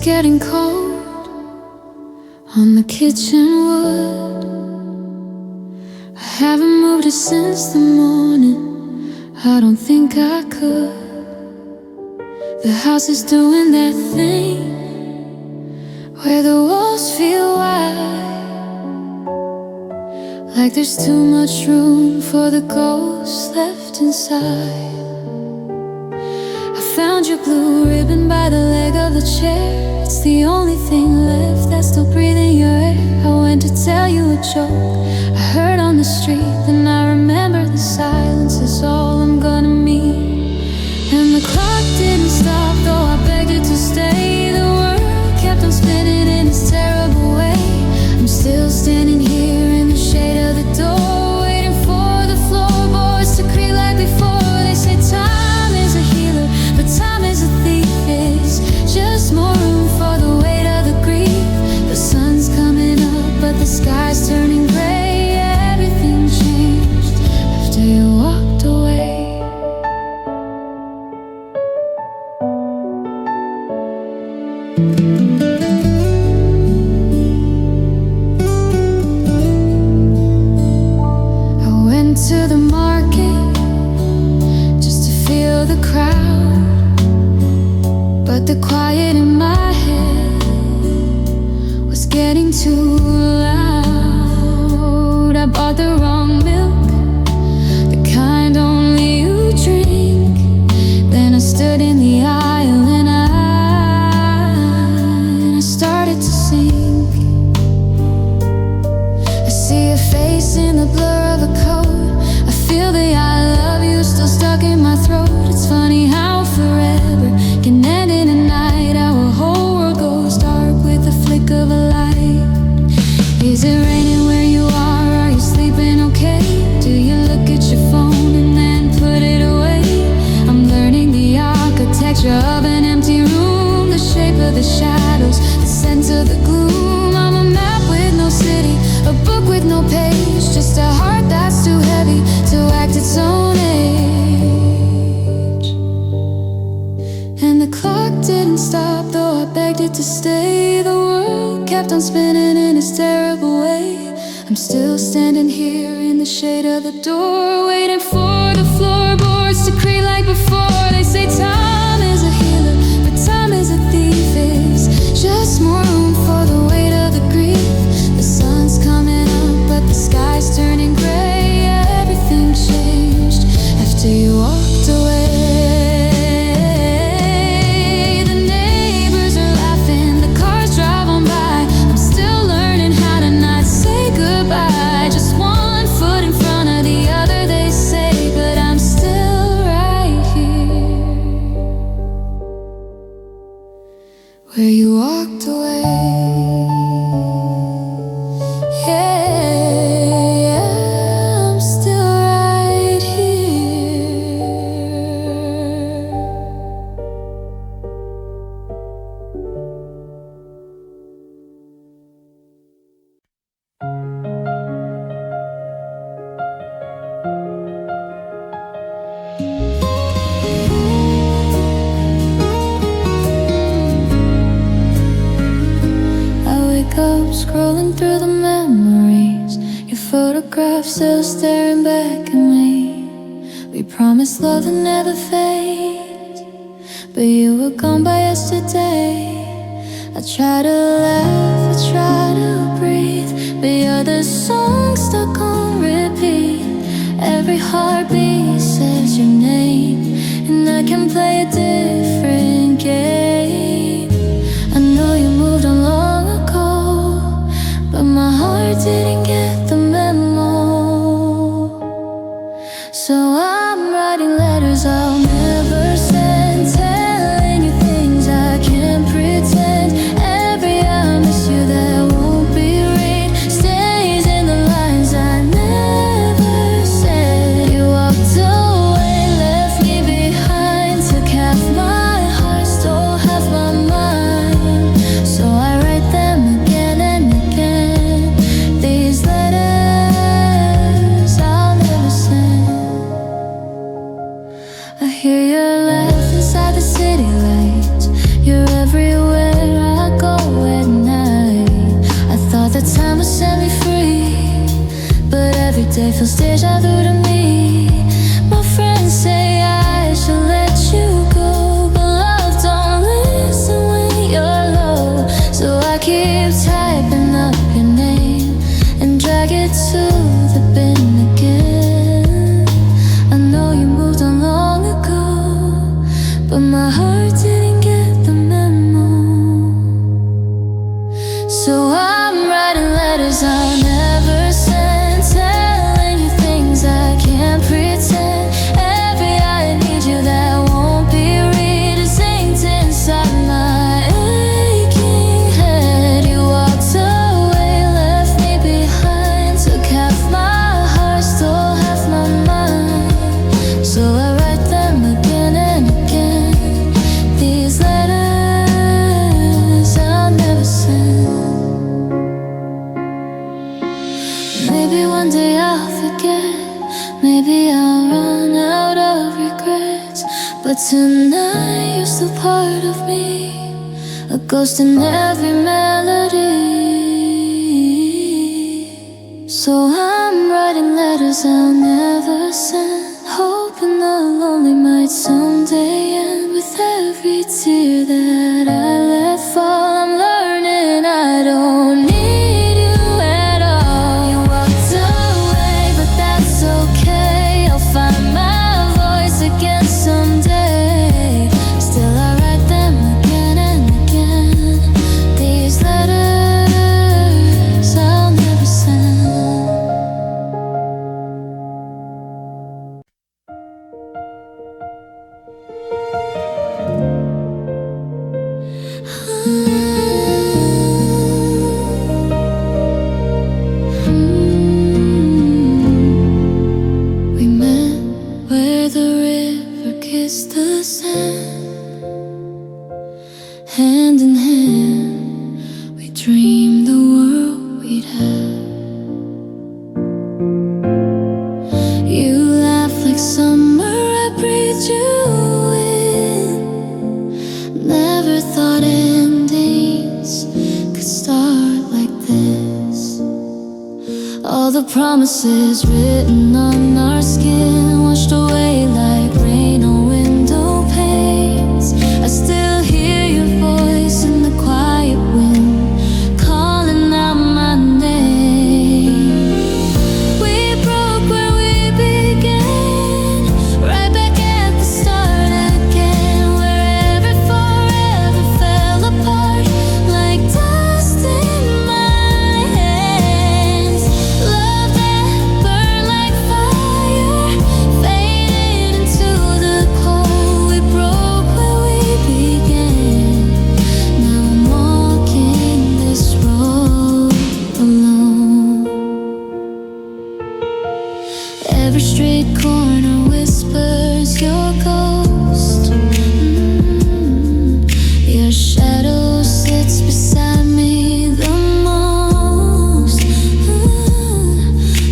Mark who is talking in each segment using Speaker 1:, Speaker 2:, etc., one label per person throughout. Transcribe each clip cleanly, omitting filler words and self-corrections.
Speaker 1: getting cold on the kitchen wood. I haven't moved it since the morning. I don't think I could. The house is doing that thing where the walls feel wide, like there's too much room for the ghosts left inside. I found your blue ribbon by the leg of the chair. It's the only thing left that's still breathing your air. I went to tell you a joke I heard on the street, then I remember the silence is all I'm gonna meet. And the clock didn't stop, though I begged it to stay. The world kept on spinning in its terrible way. I'm still standing here in the shade of the door, waiting for the floorboards to creak like before. They say time is a healer, but time is a thief. It's just more room for the weight of the grief. The sun's coming up, but the sky's turning gray. Everything changed after you walked away. I went to the market just to feel the crowd, but the quiet in my head was getting too loud. I bought the wrong milk, the kind only you drink. Then I stood in the aisle and I started to sink. I see a face in the blur of a coat. I feel the I love you still stuck in my throat. It's funny how forever can end in a night. Our whole world goes dark with the flick of a light. Is it raining where you are? Are you sleeping okay? Do you look at your phone and then put it away? I'm learning the architecture of an empty room, the shape of the shadows, the sense of the gloom. I'm a map with no city, a book with no page, just a heart that's too heavy to act its own age. And the clock didn't stop, though I begged it to stay. The world kept on spinning in its terrible way. I'm still standing here in the shade of the door, waiting for the floorboards to creak like before. They say time is a healer, but time is a thief. It's just more room for the weight of the grief. The sun's coming up, but the sky's turning gray. Everything changed after you walked away. The neighbors are laughing, the cars drive on by. I'm still learning how to not say goodbye. Just one foot in front of the other, they say, but I'm still right here where you walked away. Yeah, I'm still right here. I wake up scrolling through the memories, your photographs still staring back at me. We promised love that never fades, but you were gone by yesterday. I try to laugh, I try to breathe, but you're the song stuck on repeat. Every heartbeat says your name, and I can play a different game. I know you moved on long ago, but my heart didn't get the memo. So I'm writing letters I'll never send, telling you things I can't pretend. Every I miss you that won't be read stays in the lines I never said. You walked away, left me behind, took half keep typing up your name and drag it to the bin again. I know you moved on long ago, but my heart didn't get the memo. So I'm writing letters I'll never send, telling you things I can't pretend. Every I need you that won't be read is inked inside my aching head. You walked away, left me behind, took half my heart, stole half my mind. So I write them again and again, these letters I'll never send. Maybe one day I'll forget, maybe I'll run out of regrets, but tonight you're still part of me, a ghost in every melody. So I'm writing letters I'll never send, hoping the lonely might someday end. With every tear that I let fall, I'm learning I don't need you at all. You walked away, but that's okay, I'll find my voice again someday. Still I write them again and again, these letters I'll never send. We met where the river kissed the sand. Hand in hand, we dreamed the world we'd have. You laughed like summer, I breathed you in. Never thought endings could start like this. All the promises written on our skin washed away like rain on window panes. I still hear your voice in the quiet wind, calling out my name. We broke where we began, right back at the start again, where every forever fell apart like dust in my hands. Love that burned like fire, faded into the cold. We broke where we began, now I'm walking this road alone. Every street corner whispers your ghost. Your shadow sits beside me the most.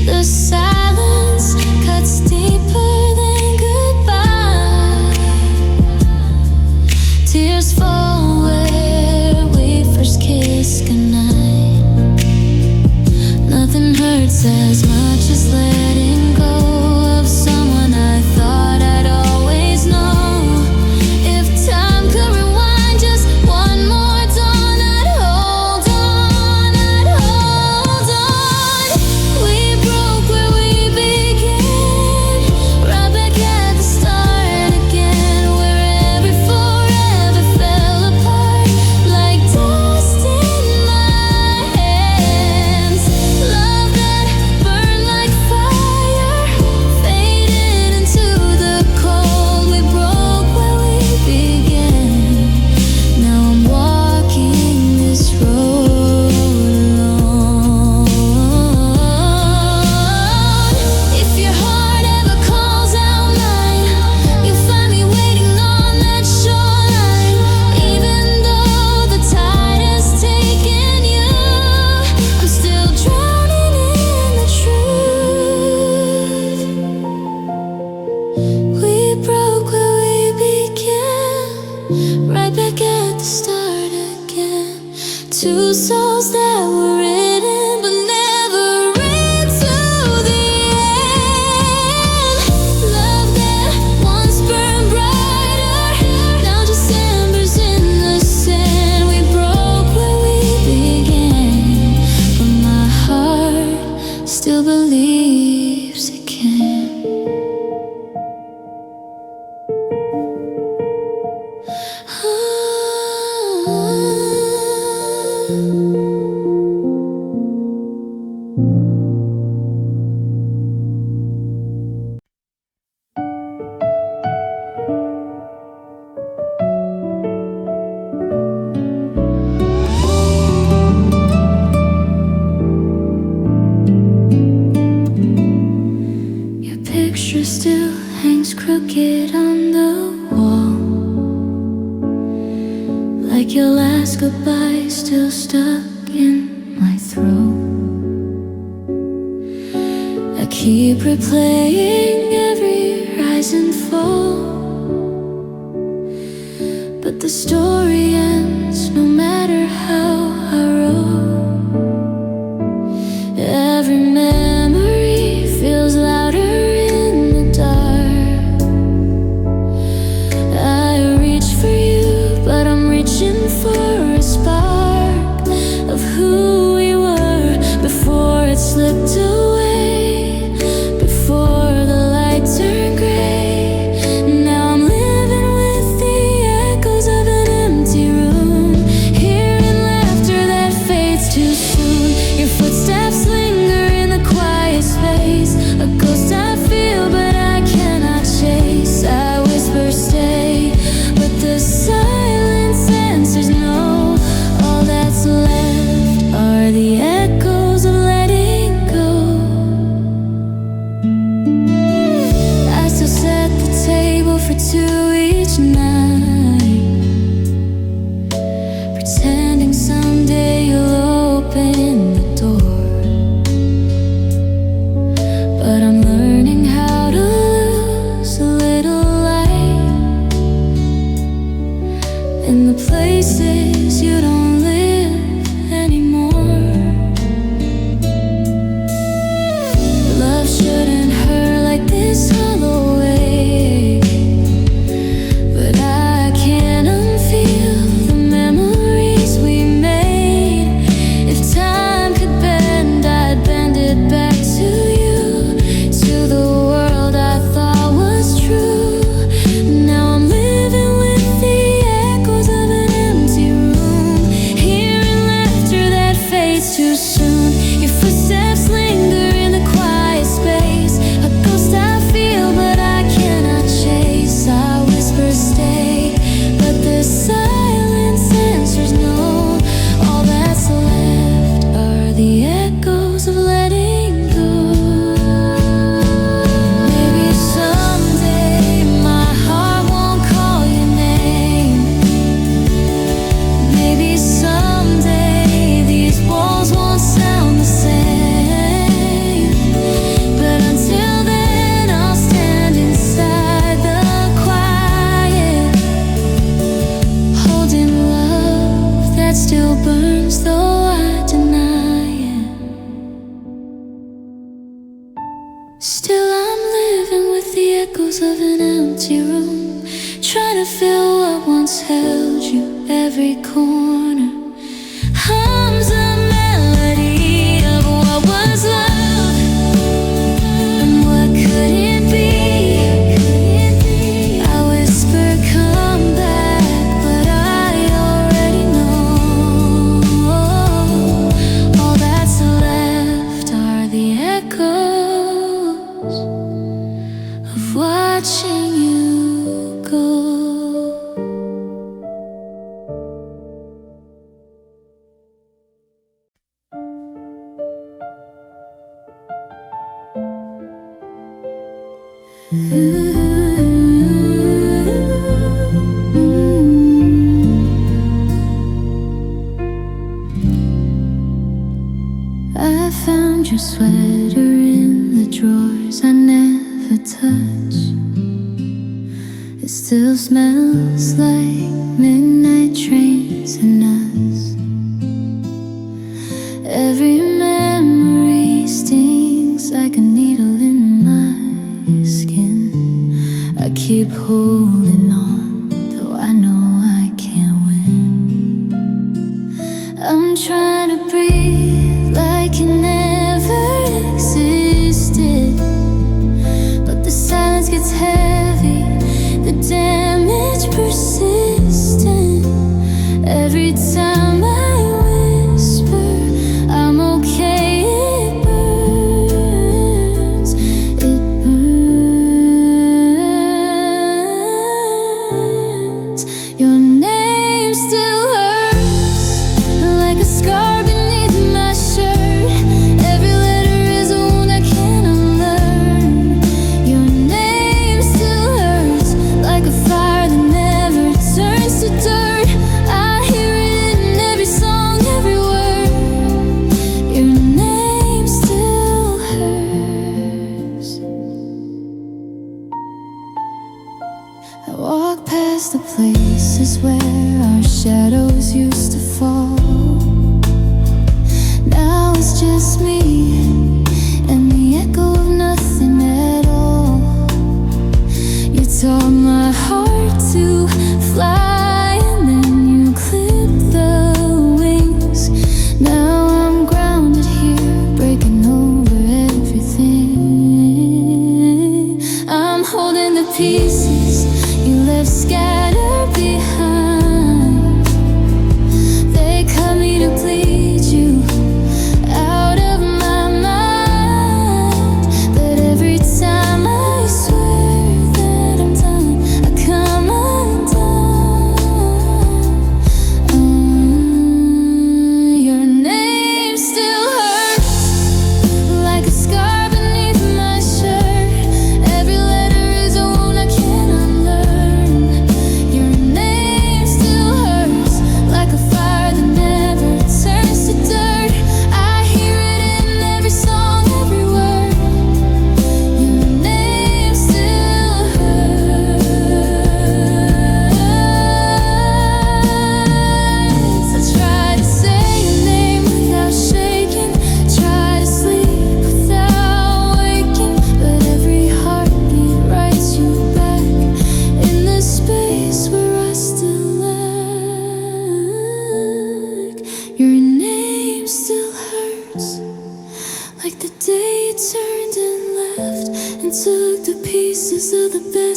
Speaker 1: The silence cuts deeper than goodbye. Tears fall where we first kissed goodnight. Nothing hurts as much as letting go of someone I thought I'd always know. If time could rewind just one more dawn, I'd hold on, I'd hold on. We broke where we began, right back at the start again, where every forever fell apart like dust in my hands. Love that burned like fire, faded into the cold. We broke where we began, now I'm walking this road alone. If your heart ever calls out mine, you'll find me waiting on that shoreline. Even though the tide has taken you, I'm still drowning in the truth. We broke where we began, right back at the start again. Two souls that were written but never read to the end. Love that once burned brighter, now just embers in the sand. We broke where we began. last goodbye still stuck in my throat. I keep replaying every rise and fall, but the story ends no matter how I wrote. Every memory feels louder in the dark. I reach for you, but I'm reaching for a spark of who we were before it slipped away, before the light turned gray. Now I'm living with the echoes of an empty room, hearing laughter that fades too soon. Your footsteps linger in the quiet space, a ghost I feel but I cannot chase. I whisper stay, but the silence answers no. All that's left are the echoes of letting go. I still set the table for two each night, pretending someday you'll open the door. But I'm learning how to lose a little light in the places you don't live anymore. Love shouldn't hurt like this hollow way, but I can't unfeel the memories we made. If time could bend, I'd bend it back to you, to the world I thought was true. Now I'm living with the echoes of an empty room, hearing laughter that fades too soon. Your footsteps linger in the quiet space, a ghost I feel but I cannot chase. I whisper stay, but the silence answers no. All that's left are the echoes of letting go. Maybe someday my heart won't call your name. Maybe someday these walls won't sound the same. But until then I'll stand inside the quiet, holding love that still burns though I deny it. Still I'm living with the echoes of an empty room, trying to fill what once held you. Every corner hums a melody of what was love and what couldn't be. I whisper come back, but I already know. All that's left are the echoes of watching you go. I found your sweater in the drawers I never touch. It still smells like midnight trains and us. Every memory stings like a needle in my skin. I keep holding on, though I know I can't win. I'm trying to breathe like it never existed, but the silence gets heavy, the damage persistent. Every time I whisper I'm okay, it burns, it burns. Your name still hurts like a scar beneath my shirt.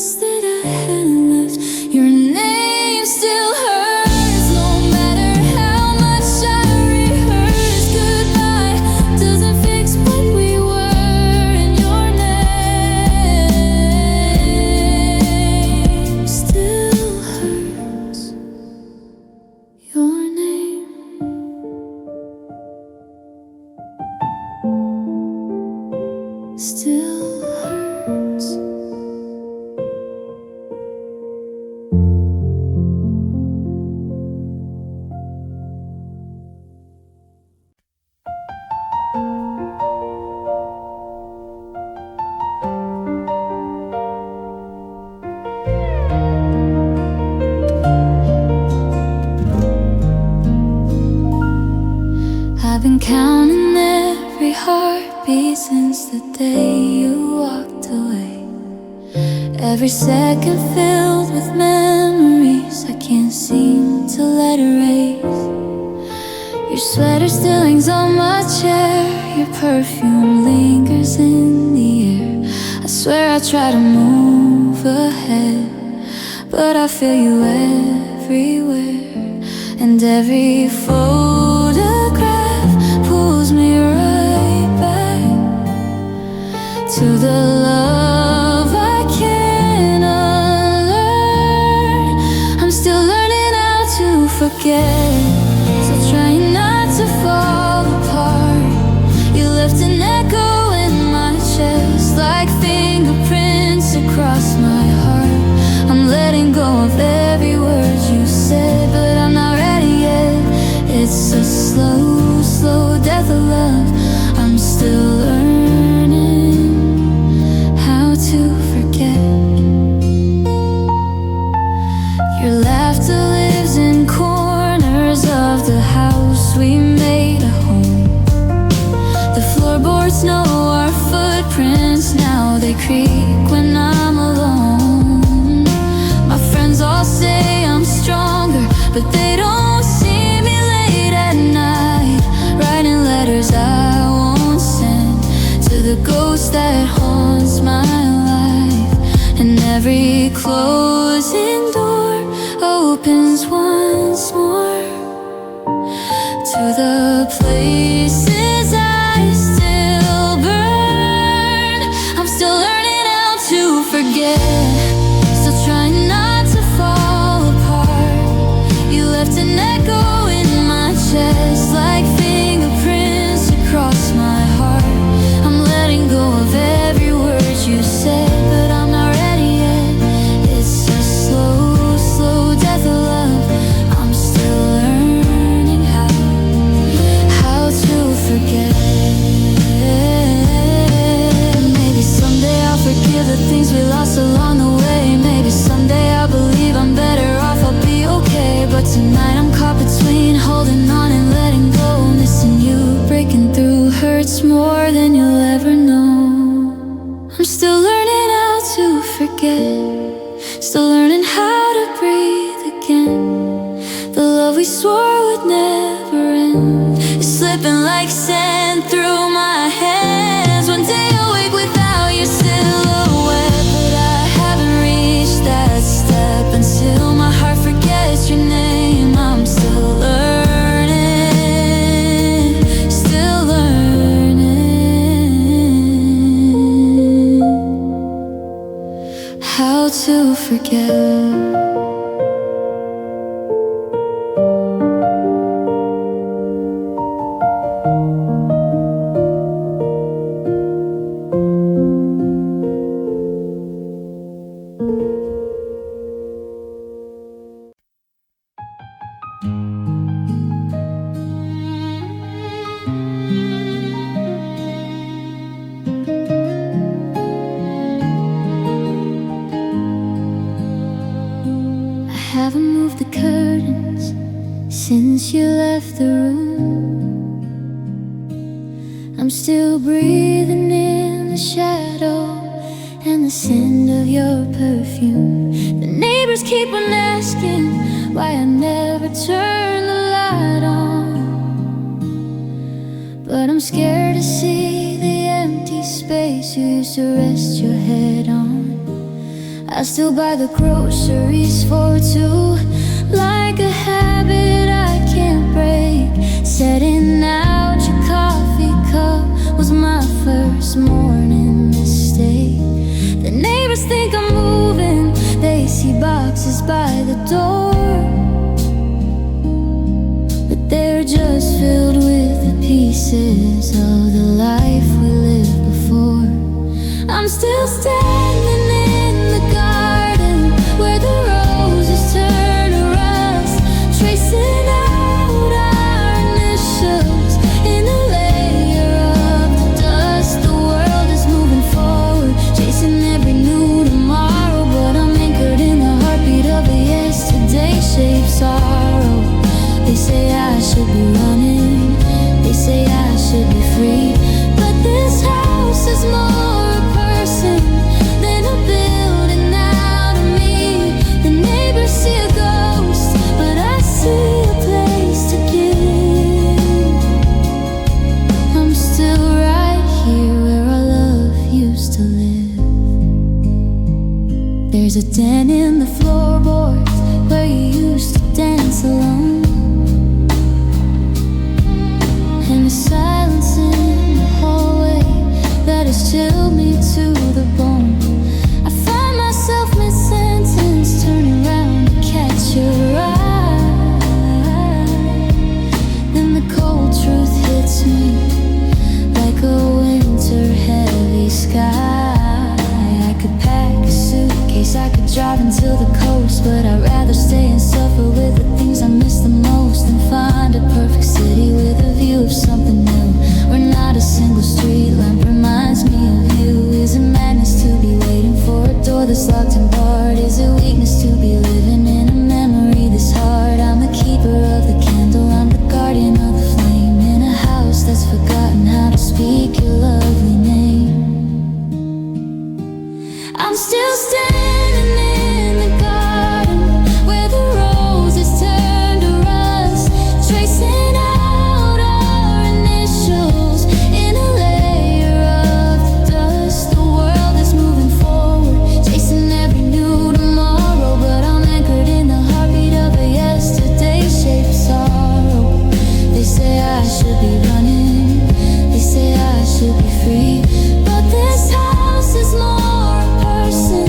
Speaker 1: wish that I hadn't left. Your name still hurts, no matter how much I rehearse. Goodbye doesn't fix what we were, and your name still hurts. Your name still hurts. I've been counting every heartbeat since the day you walked away. Every second filled with memories I can't seem to let erase. Your sweater still hangs on my chair, your perfume lingers in the air. I swear I try to move ahead, but I feel you everywhere. And every photograph pulls me right back to the love I can't unlearn. I'm still learning how to forget, still trying not to fall apart. You left an echo in my chest, like fingerprints across my heart. I'm letting go of every word you said, but I'm not ready yet. It's a slow, slow death of love. I'm still learning how to forget. Your laughter lives in corners of the house we made a home. The floorboards know our footprints now, they creak when I'm alone. My friends all say I'm stronger, but they don't see me late at night, writing letters I won't send to the ghost that haunts my life. And every closing door opens once more to the places I still burn. I'm still learning how to forget, still trying not to fall apart. You left an echo in my chest, like fingerprints across my heart. I'm letting go of every word you said, but I'm not ready yet. It's a slow, slow death of love. I'm still learning how to forget. Maybe someday I'll forgive the things we lost along the way. Maybe someday I'll believe I'm better off, I'll be okay. But tonight I'm caught between holding on and letting go. Missing you, breaking through hurts more than you'll ever know. I'm still learning how to forget, still learning how to breathe again. The love we swore would never end is slipping like sand through my hands. One day I'll wake without your silhouette, but I haven't reached that step until my heart forgets your name. I'm still learning, still learning how to forget. Haven't moved the curtains since you left the room. I'm still breathing in the shadow and the scent of your perfume. The neighbors keep on asking why I never turn the light on, but I'm scared to see the empty space you used to rest your head on. I still buy the groceries for two, like a habit I can't break. Setting out your coffee cup was my first morning mistake. The neighbors think I'm moving, they see boxes by the door, but they're just filled with the pieces of the life we lived before. I'm still standing in the garden where the roses turn to rust, tracing out our initials in a layer of the dust. The world is moving forward, chasing every new tomorrow, but I'm anchored in the heartbeat of a yesterday-shaped sorrow. They say I should be running, they say I should be free, but this house is more a person than a building out of me. The neighbors see a ghost, but I see a place to give. I'm still right here where our love used to live. There's a dent in the floorboards where you used to dance alone, and the silence in the hallway that has chilled me to the bone. I find myself mid-sentence, turning around to catch your eye. Then the cold truth hits me like a winter heavy sky. I could pack a suitcase, I could drive until the coast, but I'd rather stay and suffer with the things I miss the most than find a perfect city with a view of something new, where not a single street lamp reminds me of you. Is it madness to be waiting for a door that's locked and barred? Is it weakness to be living in a memory this hard? I'm the keeper of the candle, I'm the guardian of the flame, in a house that's forgotten how to speak your lovely name. I'm still standing in the garden where the roses turn to rust, tracing out our initials in a layer of the dust. The world is moving forward, chasing every new tomorrow, but I'm anchored in the heartbeat of a yesterday-shaped sorrow. They say I should be running, they say I should be free, but this house is more a person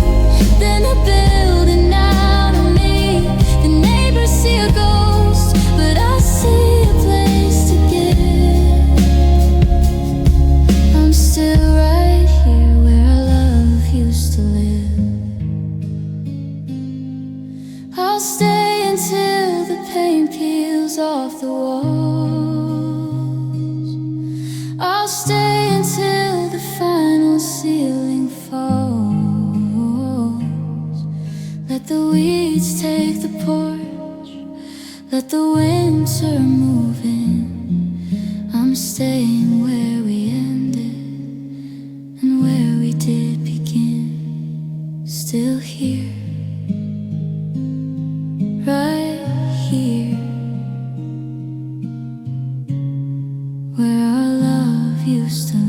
Speaker 1: than a building out of me. The neighbors see a ghost, but I see a place to give. I'm still right here where our love used to live. I'll stay until the paint peels off the walls. I'll stay until the final ceiling falls. Let the weeds take the porch, let the winter move in. I'm staying where we ended and where we did begin. Still here, right here, where our love used to live.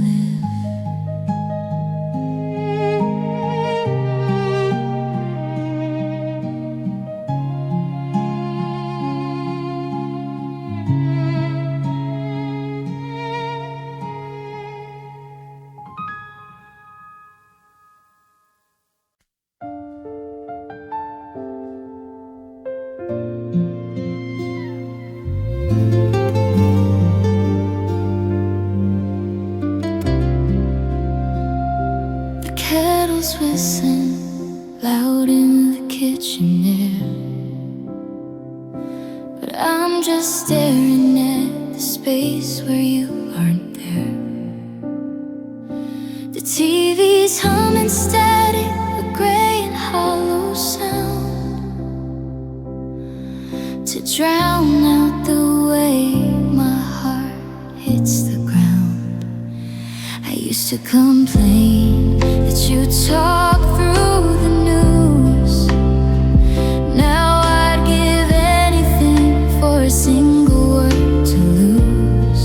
Speaker 1: Kettles whistling loud in the kitchen air, but I'm just staring at the space where you aren't there. The TV's humming static, a gray and hollow sound, to drown out the way my heart hits the ground. I used to complain that you talk through the news. Now I'd give anything for a single word to lose.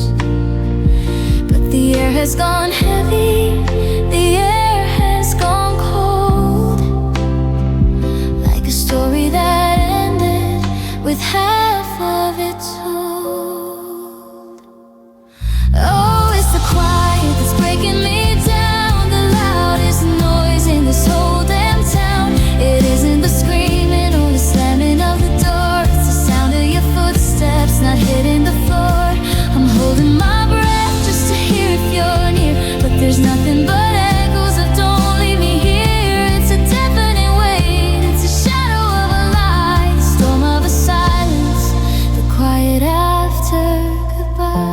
Speaker 1: But the air has gone heavy, the air has gone cold. with half of it told. Oh, it's the quiet that's breaking me down, the loudest noise in this whole damn town. It isn't the screaming or the slamming of the door, it's the sound of your footsteps not hitting the floor. I'm holding my breath just to hear if you're near, but there's nothing but echoes of don't leave me here. It's a deafening weight, it's a shadow of a lie, the storm of a silence, the quiet after goodbye.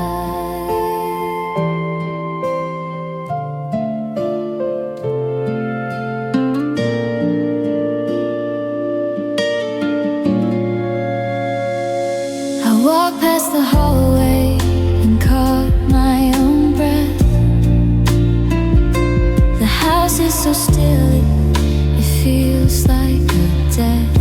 Speaker 1: I walked past the hallway and caught my own breath. The house is so still, it feels like a death.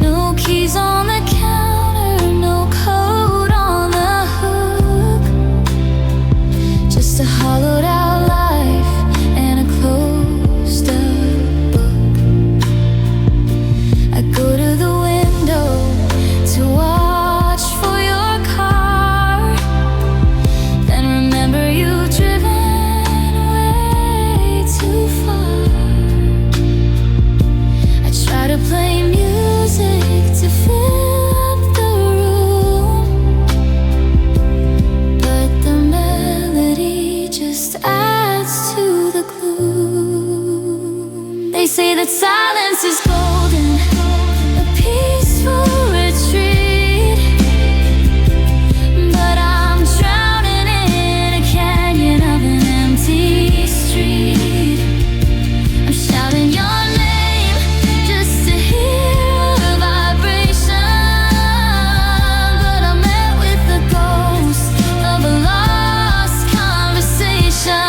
Speaker 1: No keys on the counter, no code on the hook, just a hollowed out life and a closed up book. I go to the window to watch for your car, then remember you've driven way too far. I try to play music to fill up the room, but the melody just adds to the gloom. They say that silence is golden, a peaceful retreat, but I'm drowning in a canyon of an empty street. I'm shouting your name just to hear a vibration, but I'm met with the ghost of a lost conversation.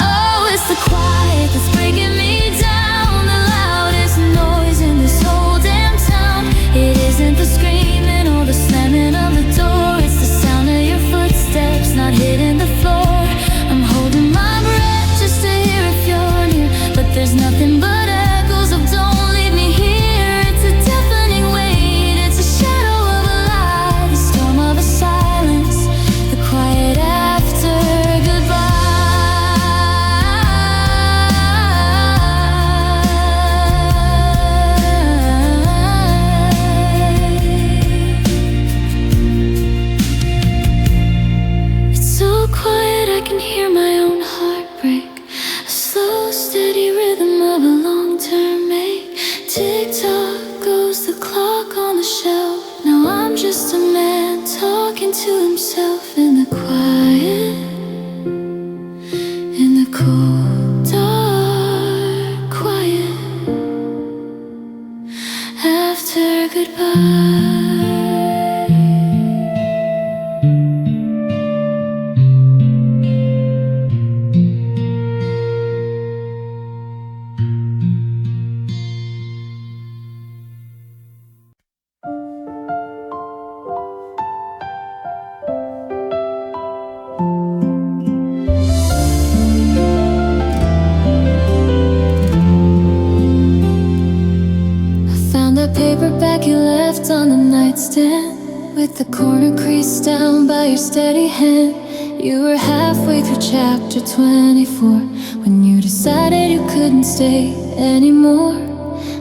Speaker 1: Oh, it's the quiet that's breaking me down, the loudest noise in this whole damn town. It isn't the screaming or the slamming of the door, it's the sound of your footsteps not hitting the floor. I'm holding my breath just to hear if you're near, but there's nothing but echoes of don't leave me here. It's a deafening weight, it's a shadow of a lie, the storm of a silence, the quiet after goodbye. It's so quiet I can hear my own heart break, a slow steady rhythm of a long-term make. Tick-tock goes the clock on the shelf, now I'm just a man talking to himself in the quiet, in the cold, dark quiet after goodbye. Found that paperback you left on the nightstand, with the corner creased down by your steady hand. You were halfway through chapter 24 when you decided you couldn't stay anymore.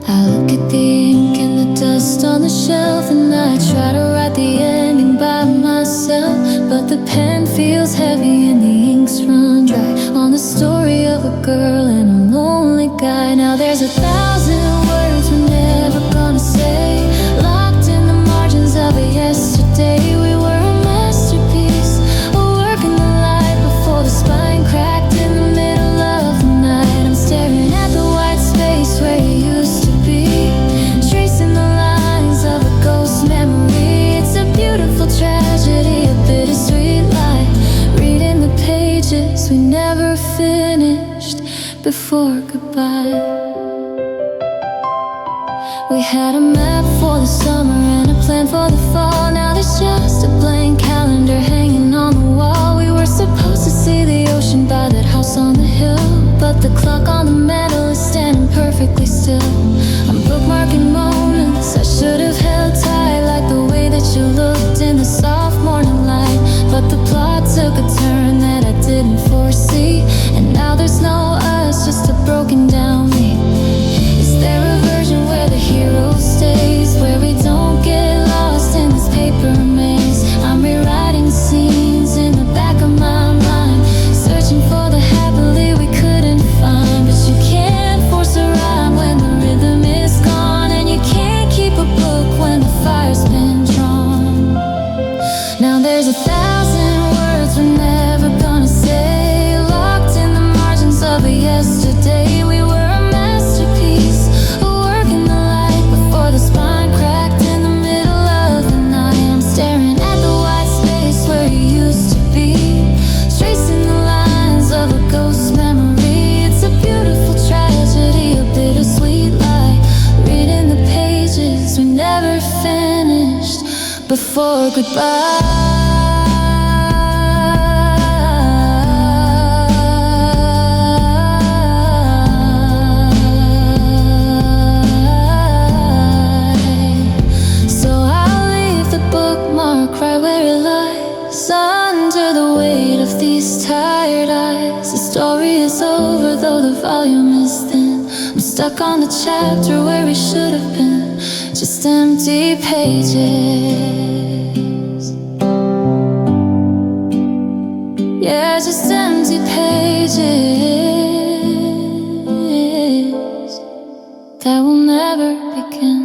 Speaker 1: I look at the ink and the dust on the shelf, and I try to write the ending by myself, but the pen feels heavy and the ink's run dry on the story of a girl and a lonely guy. Now there's 1,000 words we're never gonna say, locked in the margins of a yesterday. We were a masterpiece, a work in the light before the spine cracked in the middle of the night. I'm staring at the white space where you used to be, tracing the lines of a ghost memory. It's a beautiful tragedy, a bittersweet lie, reading the pages we never finished before goodbye. We had a map for the summer and a plan for the fall. Now there's just a blank calendar hanging on the wall. We were supposed to see the ocean by that house on the hill, but the clock on the mantle is standing perfectly still. I'm bookmarking broken down, maybe? Is there a version where the hero stays, where we don't get lost in this paper maze? I'm rewriting scenes in the back of my mind, searching for the happily we couldn't find. But you can't force a rhyme when the rhythm is gone, and you can't keep a book when the fire's been drawn. Now there's 1,000 words we're never gonna say, locked in the margins of a yesterday. We were a masterpiece, a work in the light before the spine cracked in the middle of the night. I'm staring at the white space where you used to be, tracing the lines of a ghost memory. It's a beautiful tragedy, a bittersweet lie, reading the pages we never finished before goodbye. So I'll leave the bookmark right where it lies, under the weight of these tired eyes. The story is over though the volume is thin. I'm stuck on the chapter where we should have been, just empty pages. Yeah, just empty pages that will never begin.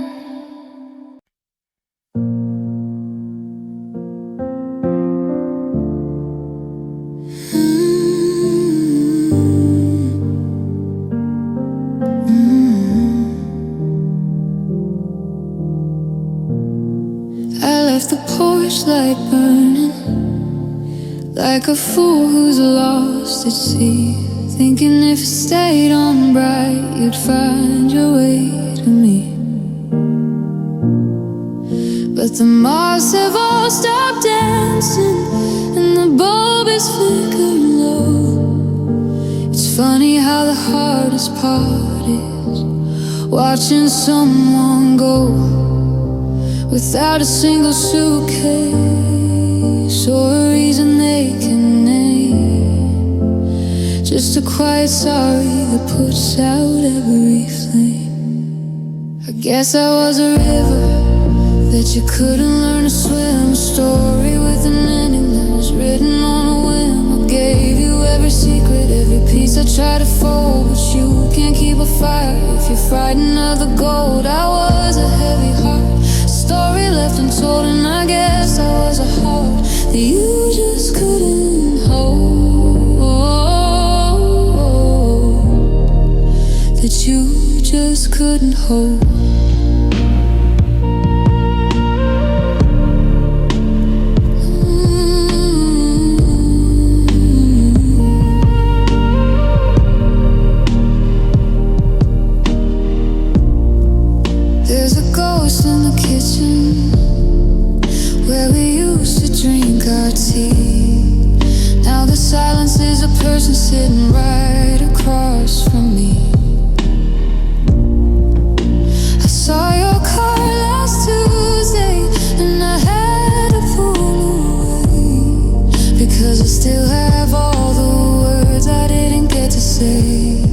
Speaker 1: I left the porch light burning, like a fool who's lost at sea, thinking if it stayed on bright, you'd find your way to me. But the moths have all stopped dancing, and the bulb is flickering low. It's funny how the hardest part is watching someone go, without a single suitcase or a reason they can name. Just a quiet sorry that puts out every flame. I guess I was a river that you couldn't learn to swim, a story with an ending that was written on a whim. I gave you every secret, every piece I tried to fold, but you can't keep a fire if you're frightened of the gold. I was a heavy heart, story left untold, and I guess I was a heart that you just couldn't hold, that you just couldn't hold. There's a ghost in the kitchen where we used to drink our tea. Now the silence is a person sitting right across from me. I saw your car last Tuesday, and I had to pull away, because I still have all the words I didn't get to say.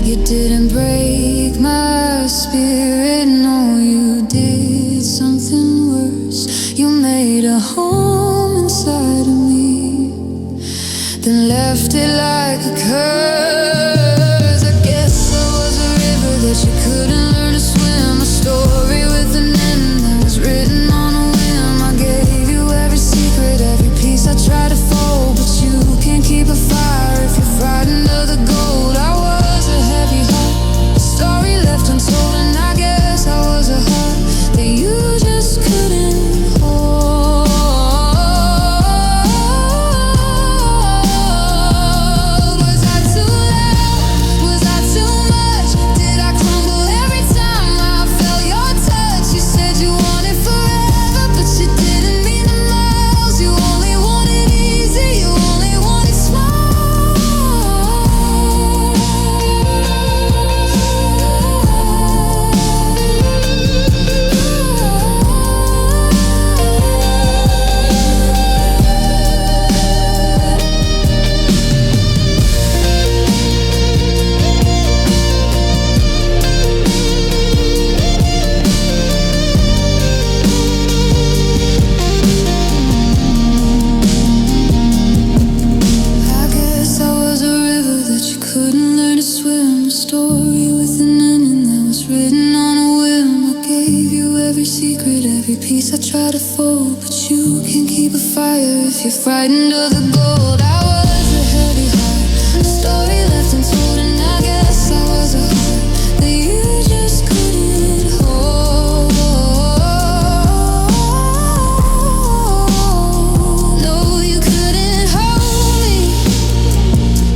Speaker 1: You didn't break my spirit, no, you did something worse. You made a home inside of me, then left it like a curse. I guess I was a river that you couldn't learn to swim, a story with an end that was written on a whim. I gave you every secret, every piece I tried to fold, but you can't keep a fire if you're frightened of the gold. I was a heavy heart, a story left untold, and I guess I was a heart that you just couldn't hold. Was I too late? fire if you're frightened of the gold. I was a heavy heart, a story left untold, and I guess I was a heart that you just couldn't hold. No, you couldn't hold me.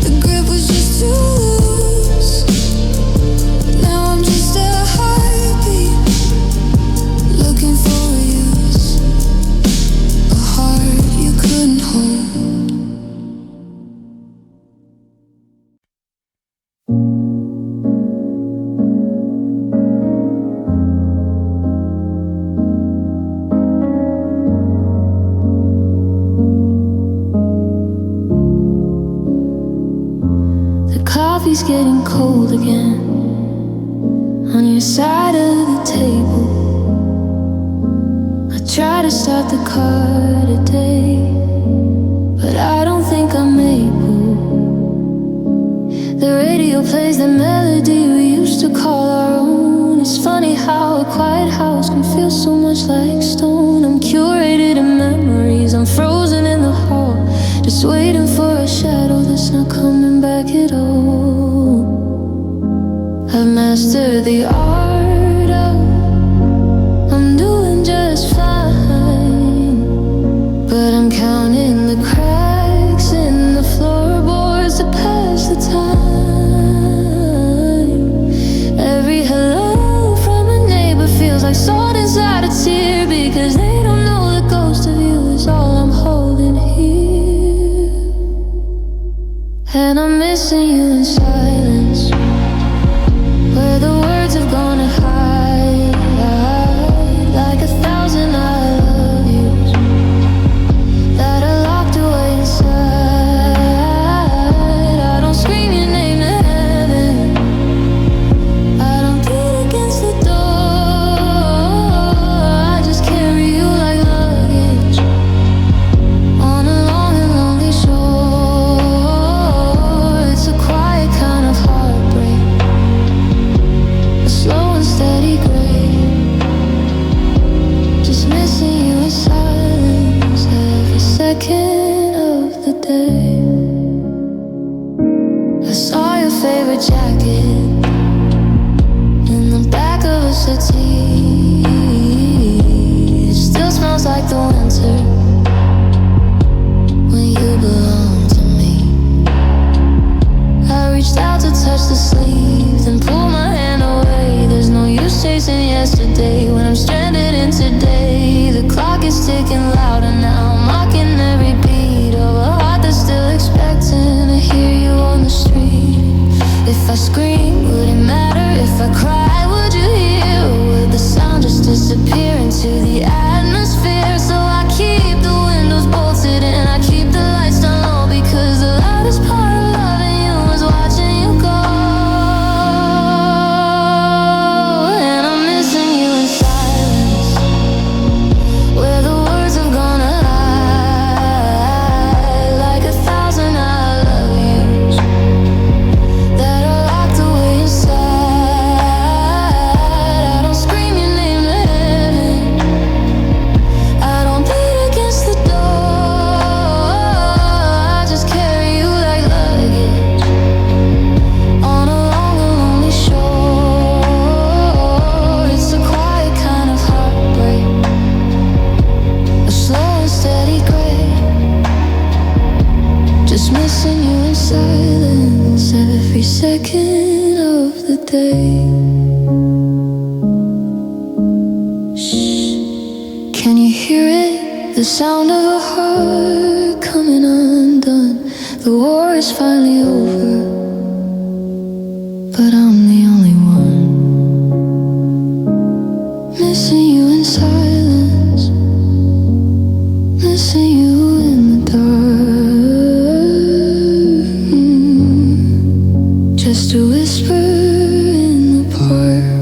Speaker 1: The grip was just too loose. Now I'm just a heartbeat looking for a use, a heart you couldn't hold. The coffee's getting cold again on your side of the table. I try to start the car today, but I don't think I'm able. The radio plays the melody we used to call our own. It's funny how a quiet house can feel so much like stone. I'm curated in memories, I'm frozen in the hall, just waiting for a shadow that's not coming back at all. I've mastered the art of I'm doing just fine, but I'm counting the cracks in the floorboards to pass the time. Every hello from a neighbor feels like salt inside a tear, because they don't know the ghost of you is all I'm holding here. And I'm missing you in silence, where the words have gone to hide, like 1,000 I love yous that are locked away inside. I don't scream your name to heaven, I don't beat against the door. I just carry you like luggage on a long and lonely shore. It's a quiet kind of heartbreak, a slow and steady gray, just missing you in silence every second of the day. I saw your favorite jacket in the back of a settee. It still smells like the winter when you belong to me. I reached out to touch the sleeve, then pull my hand away. There's no use chasing yesterday when I'm stranded in today. The clock is ticking louder now, mocking every beat of a heart that's still expecting to hear you on the street. If I scream, would it matter? If I cry, would you hear? Or would the sound just disappear into the atmosphere? So I keep the windows bolted and I keep the lights down low, because the loudest part of loving you is watching you go. And I'm missing you in silence, where the words have gone to hide, like 1,000 I love yous that are locked away inside. I don't scream your name to heaven, I don't beat against the door. I just carry you like luggage on a long and lonely shore. It's a quiet kind of heartbreak, a slow and steady gray, just missing you in silence every second of the day. Shh, can you hear it? The sound of a heart coming undone. The war is finally over, but I'm the only one missing you in silence, missing you in the dark. Just a whisper in the park.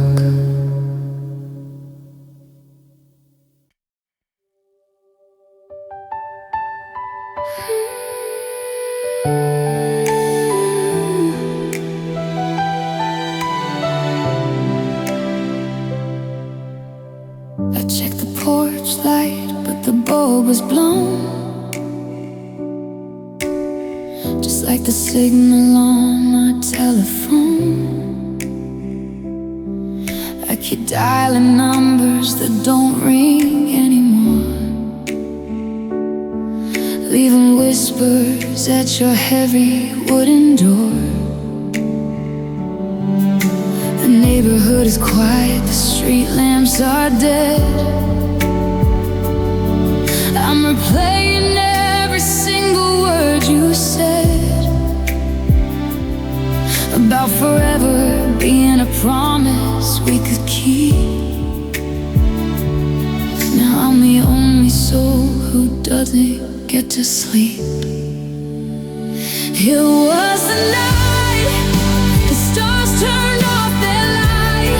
Speaker 1: I checked the porch light, but the bulb was blown, just like the signal on my telephone. I keep dialing numbers that don't ring anymore, leaving whispers at your heavy wooden door. The neighborhood is quiet, the street lamps are dead. I'm replaying every single word you said about forever being a promise we could keep. Now I'm the only soul who doesn't get to sleep. It was the night the stars turned off their light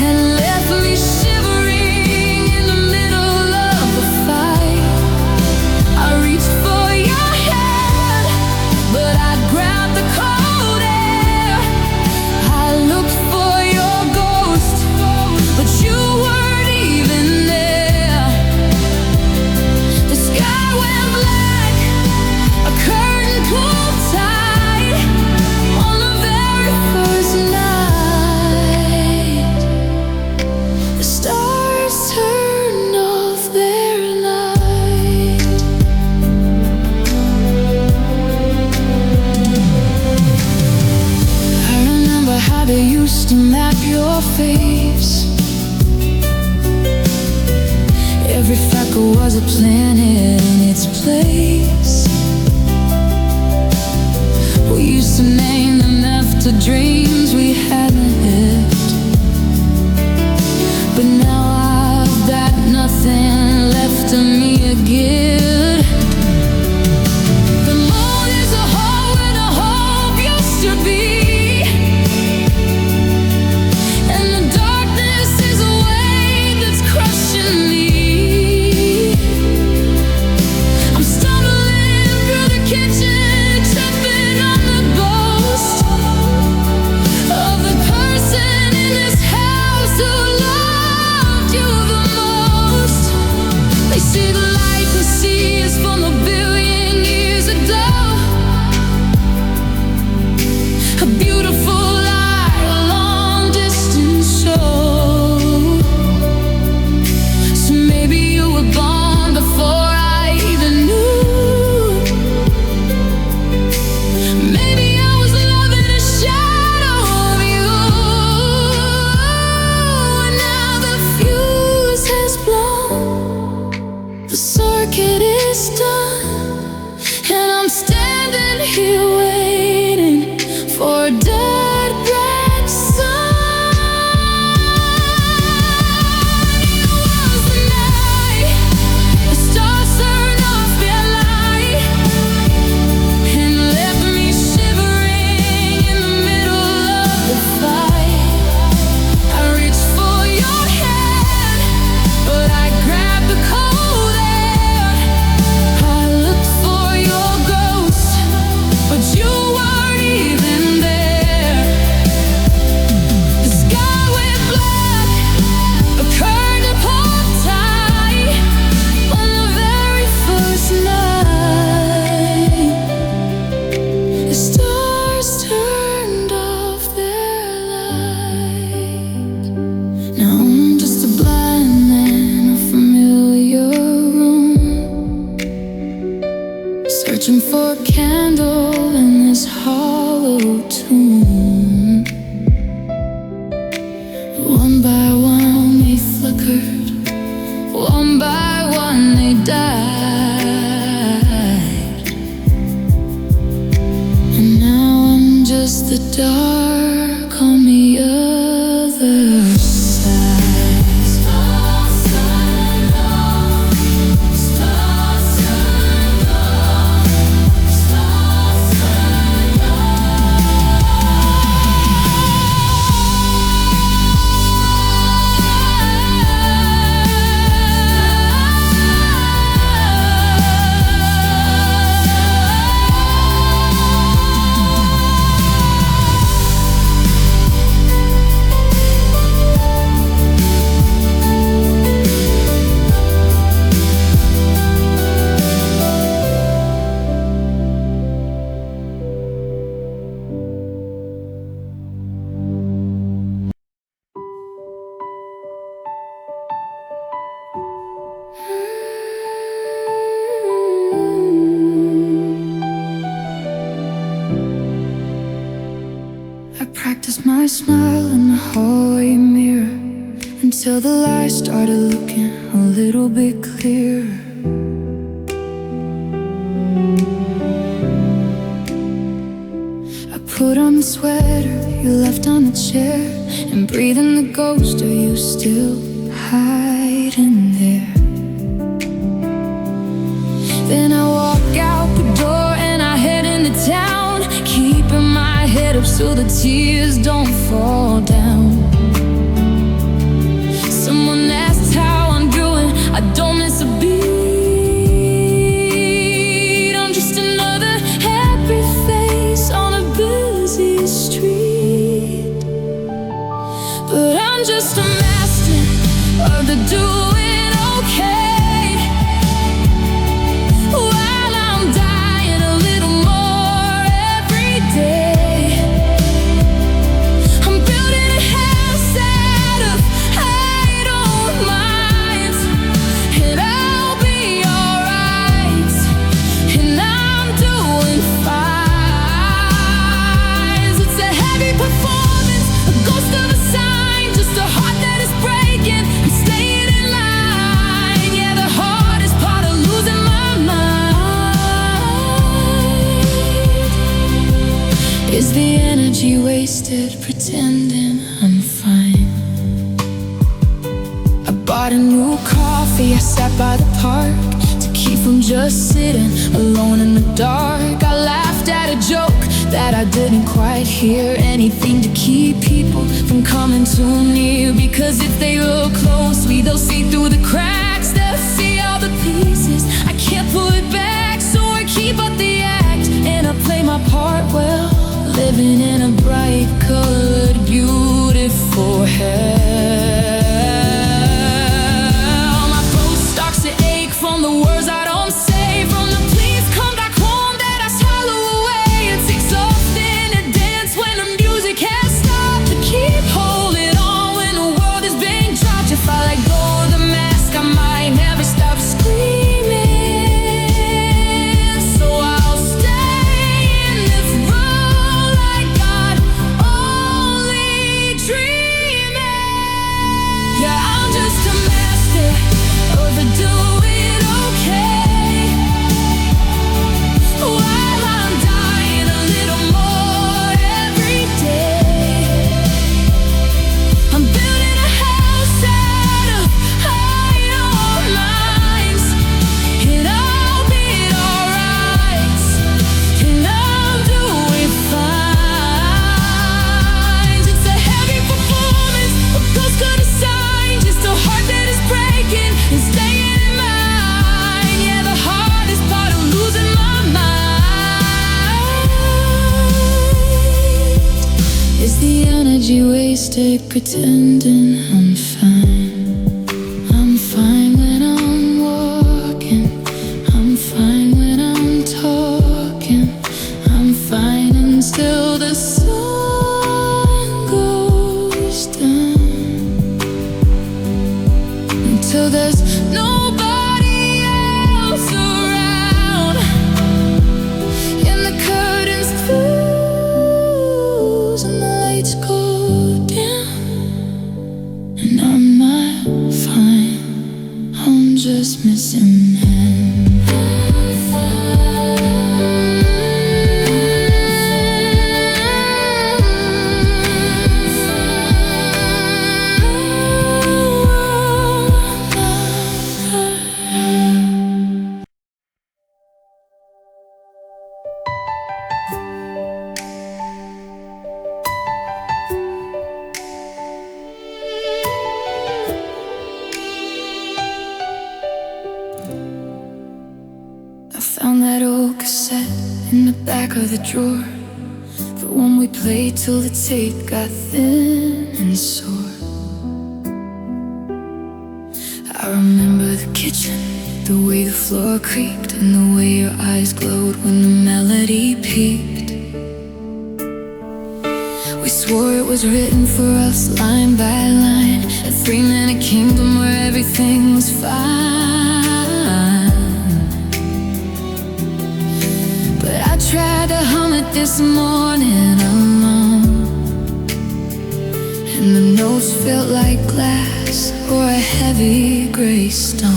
Speaker 1: and left me shivering in the middle of the fight. I reached for your hand, but I grabbed the cold air. I looked for your ghost, but you weren't even there. The sky went black, a curtain pulled tight on the very first night. The stars turned off their light. I remember how they used to map your face. Every freckle was a planet in its place. We used to name them after dreams we hadn't lived, but now I've got nothing left of me to give. The moon is a hole where the hope used to be, and the darkness is a wave that's crushing me. I'm stumbling through the kitchen, tripping on the ghost of the person in this house who loved you the most. They say the light we see is from a billion years ago. A beautiful lie, a long distance show. So maybe you were born before I even knew. Maybe I was loving a shadow of you, and now the fuse has blown. The circuit is done, and I'm standing here waiting for a dead black sun. It was the night the stars turned off their light and left me shivering in the middle of the fight. I reached for your hand, but I grabbed the cold air. I looked for your ghost, but you weren't even there. The sky went black, a curtain pulled tight on the very first night. The stars turned off their light. Now I'm just a blind man in a familiar room, searching for a candle in this hollow tomb. One by one they flickered, one by one they died, and now I'm just the dark on the other side. Stars turned off, stars turned off, stars my smile in the hallway mirror until the lights started looking a little bit clearer. I put on the sweater you left on the chair and breathe in the ghost of you still hiding there. Then I walk out the door and I head into town, keeping my head up so the tears don't fall down. Someone asked how I'm doing, I don't miss a beat. I'm just another happy face on a busy street. But I'm just a master of the doing okay. While I'm dying a little more every day, I'm building a house out of idle minds, and I'll be alright, and I'm doing fine. It's a heavy performance, a ghost of a sign, just a heart that is breaking and staying in line. Yeah, the hardest part of losing my mind is the energy wasted pretending I'm fine. I bought a new coffee, I sat by the park to keep from just sitting alone in the dark. I laughed at a joke that I didn't quite hear, anything to keep people from coming too near. Because if they look closely, they'll see through the cracks, they'll see all the pieces I can't pull it back. So I keep up the act and I play my part well, living in a bright colored, beautiful hell. My throat starts to ache from the words I don't say, from the please come back home that I swallow away. It's exhausting to dance when the music has stopped, to keep holding on when the world is being dropped. If I let go of the mask, I might never stop screaming. So I'll stay in this room like God only dreaming. Yeah, I'm just a master of the doing okay. While I'm dying a little more every day, I'm building a house out of idle minds, and I'll be alright, and I'm doing fine. It's a heavy performance, a ghost of a sign, just a heart that is breaking and staying in mine. Yeah, the hardest part of losing my mind is the energy wasted pretending I'm fine. I'm fine when I'm walking, I'm fine when I'm talking, I'm fine until the sun goes down, until there's nobody else around, and the curtains close and the lights go down, and I'm not fine, I'm just missing I found that old cassette in the back of the drawer, the one we played till the tape got thin and sore. I remember the kitchen, the way the floor creaked, and the way your eyes glowed when the melody peaked. We swore it was written for us line by line, a 3-minute kingdom where everything was fine. But I tried to hum it this morning alone, the notes felt like glass or a heavy gray stone.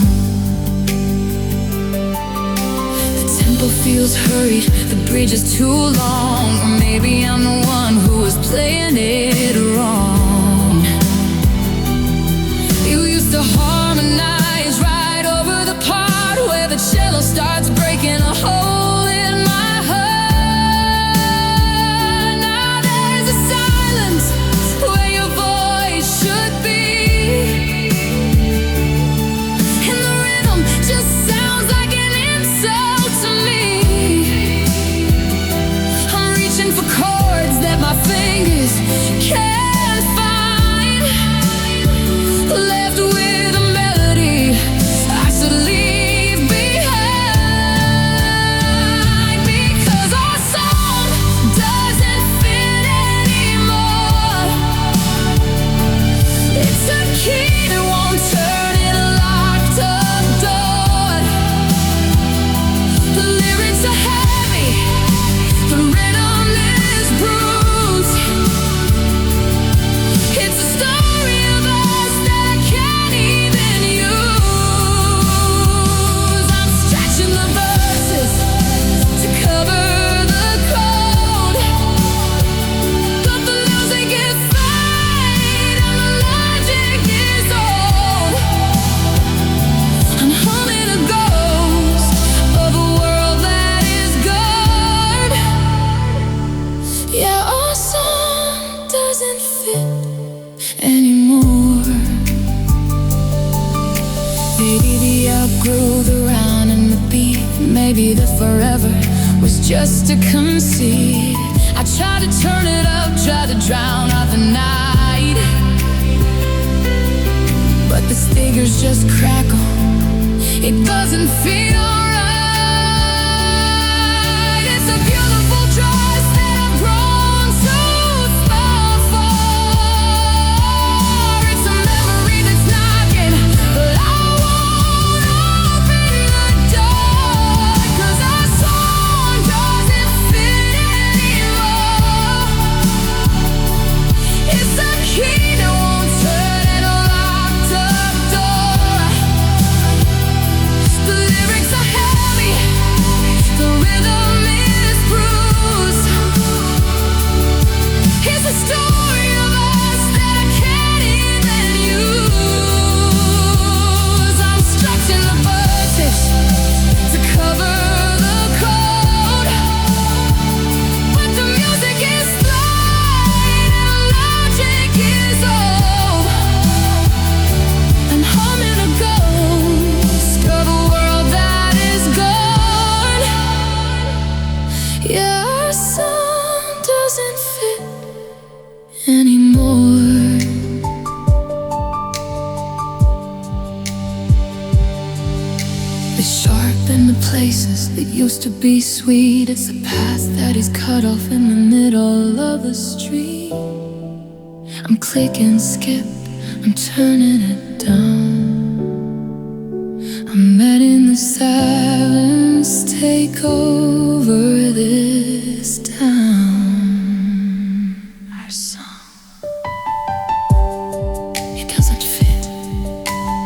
Speaker 1: The tempo feels hurried, the bridge is too long. Or maybe I'm the one who was playing it wrong. You used to harmonize right over the part where the cello starts breaking a hole in my heart. Now there's a silence where your voice should be, and the rhythm just sounds like an insult to me. I'm reaching for chords that my fingers can't find, left with a melody I should leave behind, because our song doesn't fit anymore. It's a key that won't turn in a locked up door. The lyrics are heavy, the rhythm is bruised. It's a story of us that I can't even use. I'm stretching the verses to cover the code, but the music is fine and the logic is old. I'm humming a ghost of a world that is gone. Yeah, our song doesn't fit anymore. Maybe the outgrew the round and the beat. Maybe the forever was just a conceit. I tried to turn it up, tried to drown out the night, but the figures just crackle. It doesn't feel right. It's a beautiful dress that I've grown too small for. It's a memory that's knocking, but I won't open the door, 'cause our song doesn't fit anymore. It's a key that won't turn in a locked up door. The lyrics are heavy, the rhythm is bruised. It's a story of us that I can't even use. I'm stretching the verses to cover the code, but the music is fine and the logic is old. I'm humming a ghost of a world that is gone. Yeah, our song doesn't fit anymore. It's sharp in the places that used to be sweet. It's a path that is cut off in the middle of the street. I'm clicking skip, I'm turning it down. I'm letting the silence take over this town. Our song, it doesn't fit.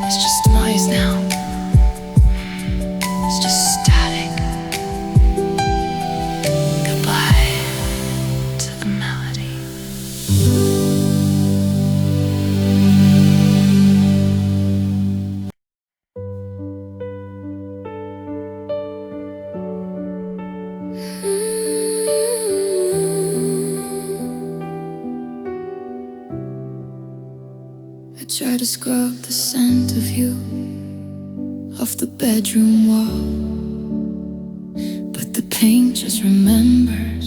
Speaker 1: It's just noise now. It's just static. Goodbye to the melody. I try to scrub the scent of you off the bedroom wall, but the paint just remembers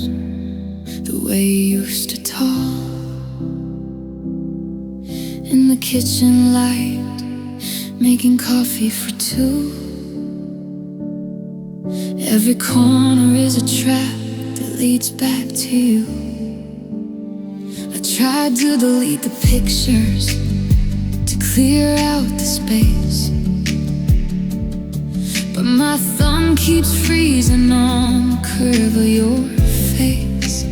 Speaker 1: the way you used to talk. In the kitchen light, making coffee for two. Every corner is a trap that leads back to you. I tried to delete the pictures to clear out the space, but my thumb keeps freezing on the curve of your face.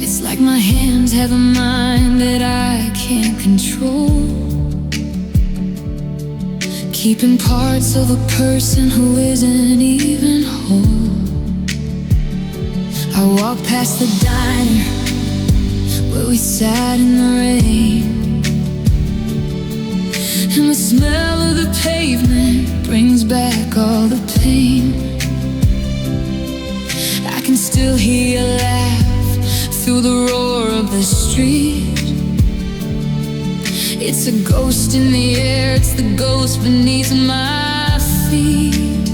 Speaker 1: It's like my hands have a mind that I can't control, keeping parts of a person who isn't even whole. I walk past the diner where we sat in the rain, and the smell of the pavement brings back all the pain. I can still hear you laugh through the roar of the street. It's a ghost in the air, it's the ghost beneath my feet.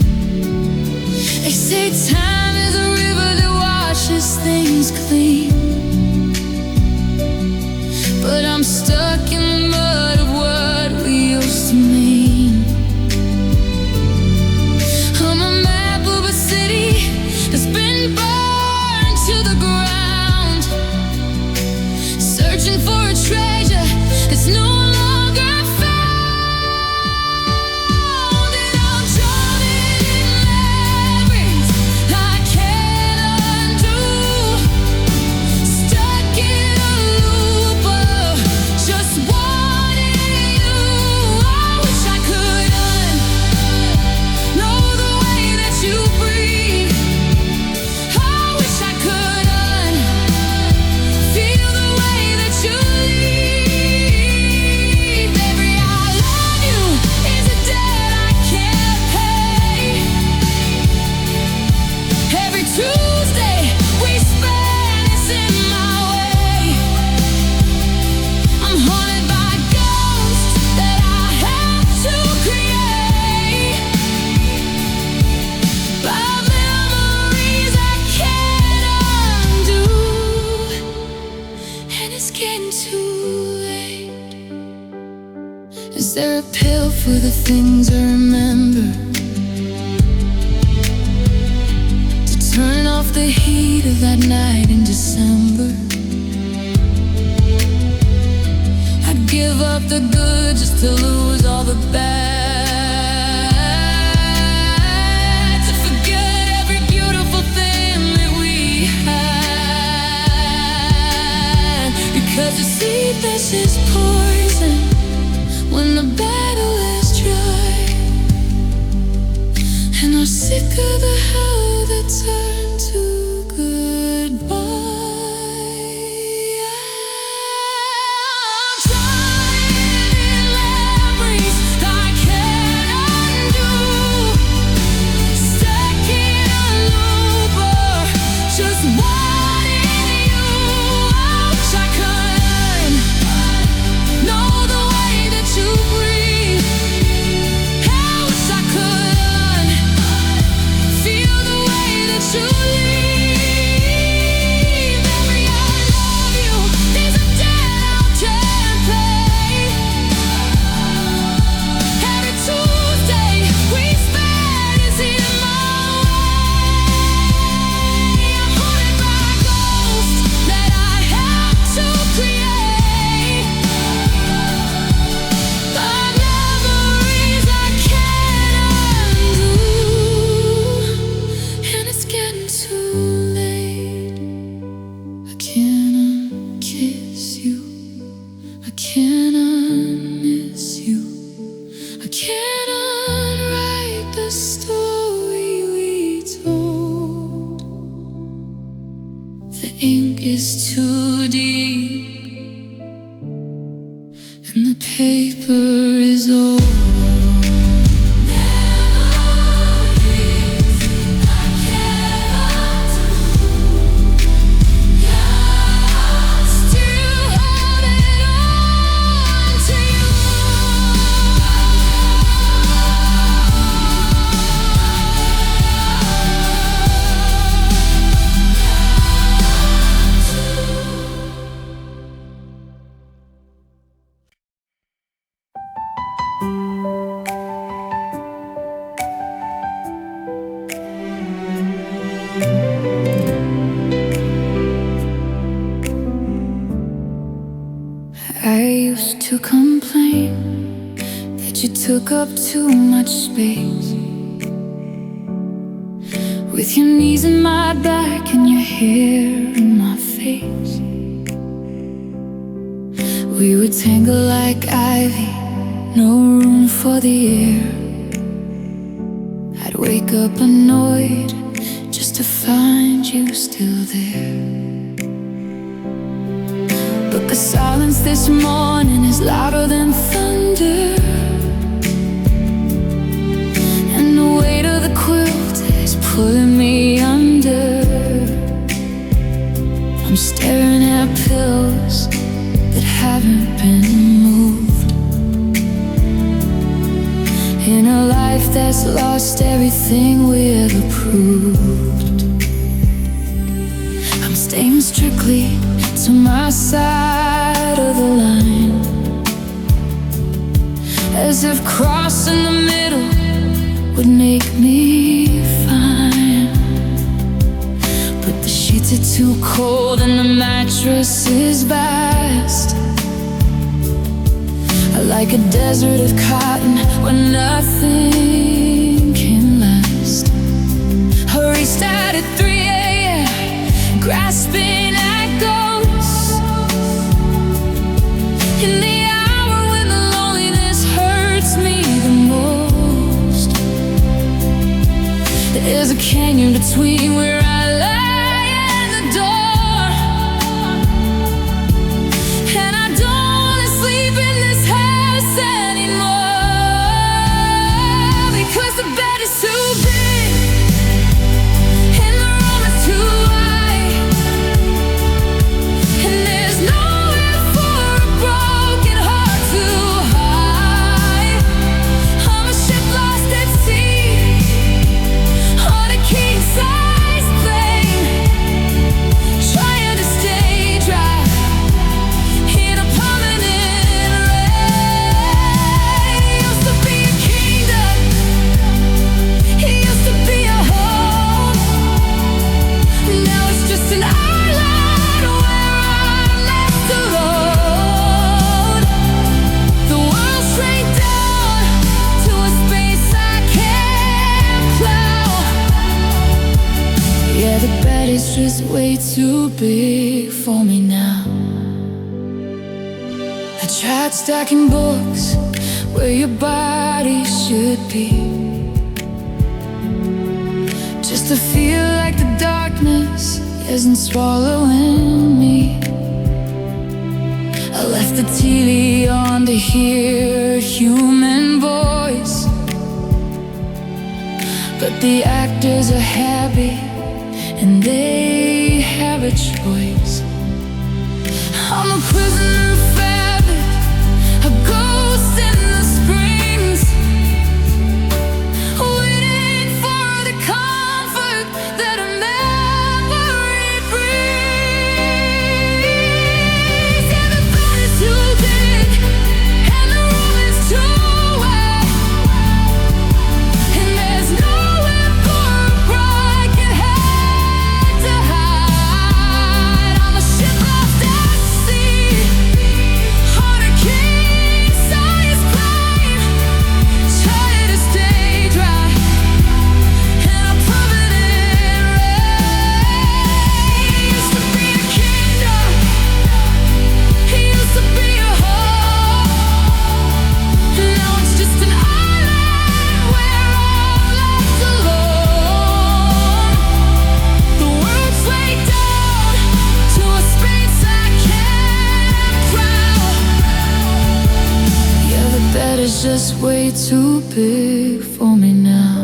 Speaker 1: They say time is a river that washes things clean, but I'm stuck in the mud of what we used to mean. I'm a map of a city that's been burned to the ground, searching for a treasure that's no longer found. And I'm drowning in memories I can't undo, stuck in a loop of just wanting you. I wish I could know the way that you breathe. I wish I could feel the way that you leave. Every I love you is a debt I can't pay. Every Tuesday we spend is in my way. I'm haunted by ghosts that I have to create, by memories I can't undo. And it's getting too late. Is there a pill for the things I remember, to turn off the heat of that night in December? I'd give up the good just to lose all the bad, to forget every beautiful thing that we had. Because you see, this is poison when the battle is dry, and I'm sick of the hell that turned to goodbye. I'm drowning in memories I can't undo, stuck in a loop of just wanting you. I wish I could know the way that you breathe. I wish I could feel the way that you leave. Every I love you is a debt I can't pay. Every Tuesday we spend is in my way. I'm haunted by ghosts that I have to create, by memories I can't undo. And it's getting too late. I can't unkiss you, I can't unmiss you, I can't unwrite the story we told. The ink is too deep and the paper is old. Memories I can't undo, still holding on to you. I used to complain that you took up too much space, with your knees in my back and your hair in my face. We would tangle like ivy, no room for the air. I'd wake up annoyed just to find you still there. But the silence this morning is louder than thunder, and the weight of the quilt is pulling me under. I'm staring at pillows that haven't been moved, in a life that's lost everything we ever proved. I'm staying strictly to my side of the line, as if crossing the middle would make me fine. But the sheets are too cold and the mattress is vast. I like a desert of cotton where nothing can last. I reached out at 3 a.m. grasping at ghosts, in the hour when the loneliness hurts me the most. There's a canyon between where I lie and the door, and I don't wanna sleep in this house anymore, because the bed is too big and the room is too wide, and there's nowhere for a broken heart to hide. I'm a ship lost at sea on a king-size plane, trying to stay dry in a permanent rain. Used to be a kingdom, it used to be a home. Now it's just an island where I'm left alone. The world shrank down to a space I can't plow. Yeah, the bed is just way too big for me now. I tried stacking books where your body should be, just to feel like the darkness isn't swallowing me. I left the TV on to hear a human voice, but the actors are happy and they have a choice. I'm a prisoner of habit, a ghost in the springs, waiting for the comfort that a memory brings. Yeah, the bed is too big and the room is too wide, and there's nowhere for a broken head to hide. I'm a ship lost at sea on a king-size plane, trying to stay dry in a permanent rain. Used to be a kingdom, it used to be a home. Now it's just an island where I'm left alone. The world's way down to a space I can't prowl. Yeah, the bed is just way too big for me now.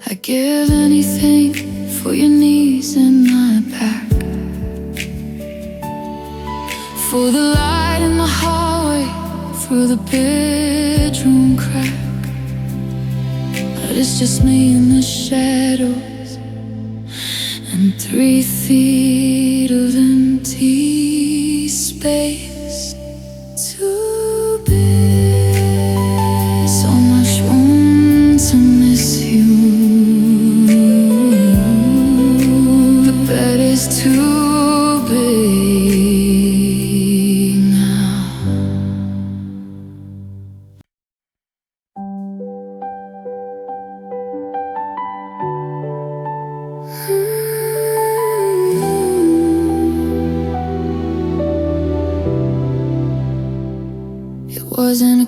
Speaker 1: I'd give anything for your knees and my back, for the light in the hallway through the bedroom crack. But it's just me in the shadows and 3 feet of empty space. Too big, so much room to miss you. The bed is too big now.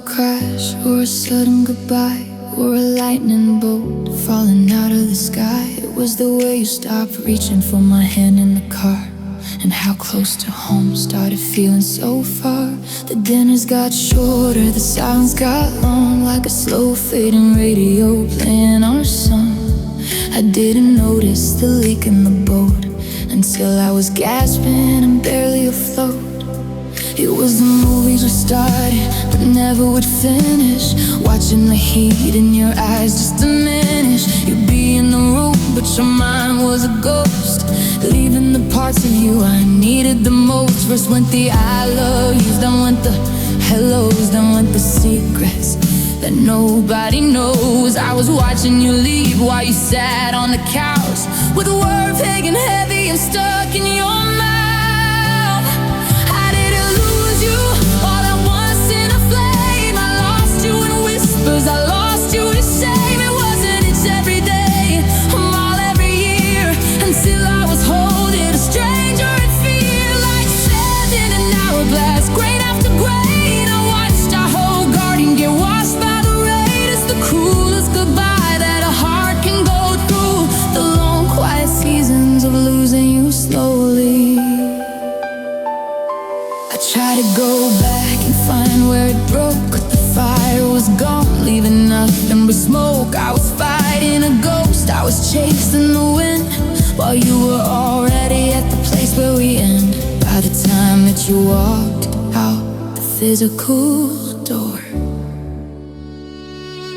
Speaker 1: crash or a sudden goodbye or a lightning bolt falling out of the sky. It was the way you stopped reaching for my hand in the car, and how close to home started feeling so far. The dinners got shorter, the silence got long, like a slow fading radio playing our song. I didn't notice the leak in the boat until I was gasping and barely afloat. It was the movies we started but never would finish, watching the heat in your eyes just diminish. You'd be in the room but your mind was a ghost, leaving the parts of you I needed the most. First went the I love yous, then went the hellos, then went the secrets that nobody knows. I was watching you leave while you sat on the couch with the words hanging heavy and stuck in your mouth. I didn't lose you all at once in a flame. I lost you in whispers, I lost you in shame. It wasn't each every day, all every year, until I was holding a stranger in fear, like sand in an hourglass, grain after grain. I watched our whole garden get washed by the rain. It's the cruelest goodbye that a heart can go through, the long quiet seasons of losing you slowly. I try to go back and find where it broke, but the fire was gone, leaving nothing but smoke. I was fighting a ghost, I was chasing the wind, while you were already at the place where we end. By the time that you walked out the physical door,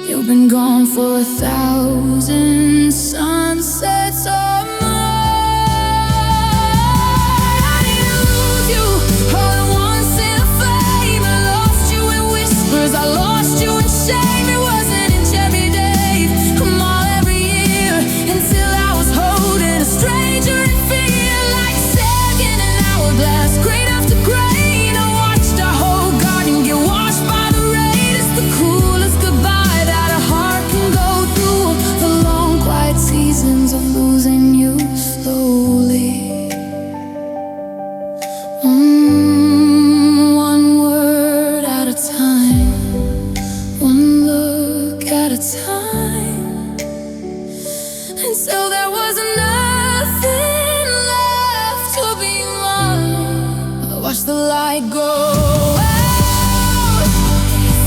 Speaker 1: you've been gone for 1,000 sunsets or more. I didn't lose you all at once in a flame. I lost you in whispers, I lost you in shame. It wasn't each every day, all every year, until I was holding a stranger in fear, like sand in an hourglass, grain after grain. I watched our whole garden get washed by the rain. It's the coolest goodbye that a heart can go through, the long quiet seasons of losing you slowly. One word at a time, one look at a time, until there was nothing left to be mine. I watched the light go out,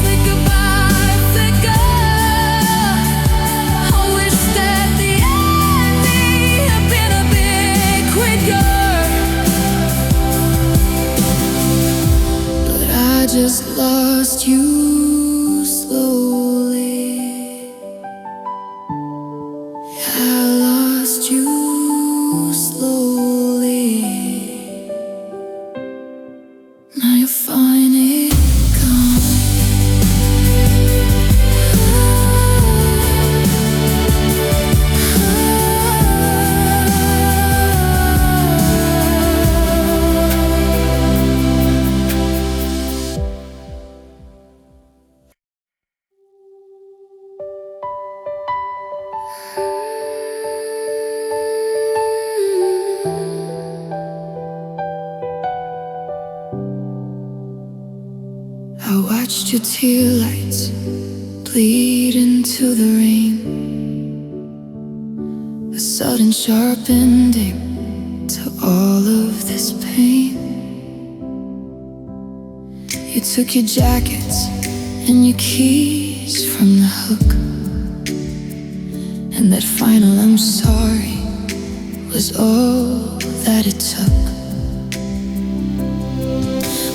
Speaker 1: flicker by flicker. I wish that the ending had been a bit quicker, but I just lost you slowly. I lost you slowly. Now you're finally gone. I watched your tear lights bleed into the rain, a sudden sharp ending to all of this pain. You took your jackets and your keys from the hook, and that final I'm sorry was all that it took.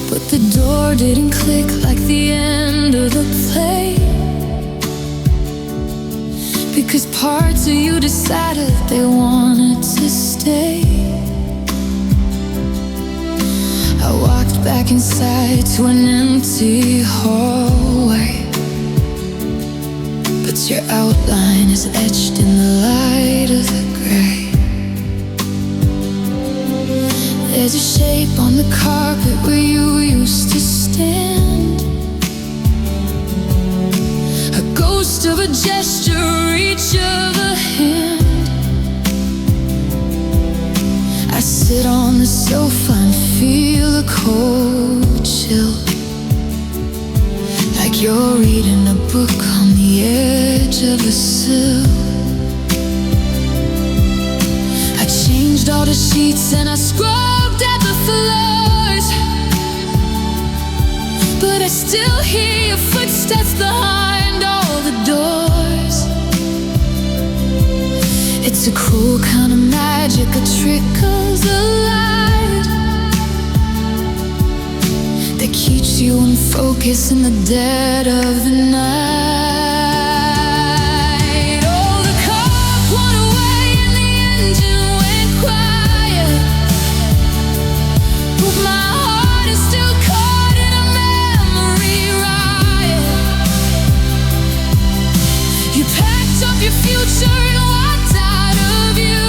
Speaker 1: But the door didn't click like the end of the play, because parts of you decided they wanted to stay. I walked back inside to an empty hallway, but your outline is etched in the light of the gray. There's a shape on the carpet where you used to stand, a ghost of a gesture, a reach of a hand. I sit on the sofa and feel a cold chill, like you're of the silk. I changed all the sheets and I scrubbed at the floors, but I still hear your footsteps behind all the doors. It's a cruel kind of magic, a trickles of light that keeps you in focus in the dead of the night. Oh, the car went away and the engine went quiet, but my heart is still caught in a memory riot. You packed up your future and walked out of you,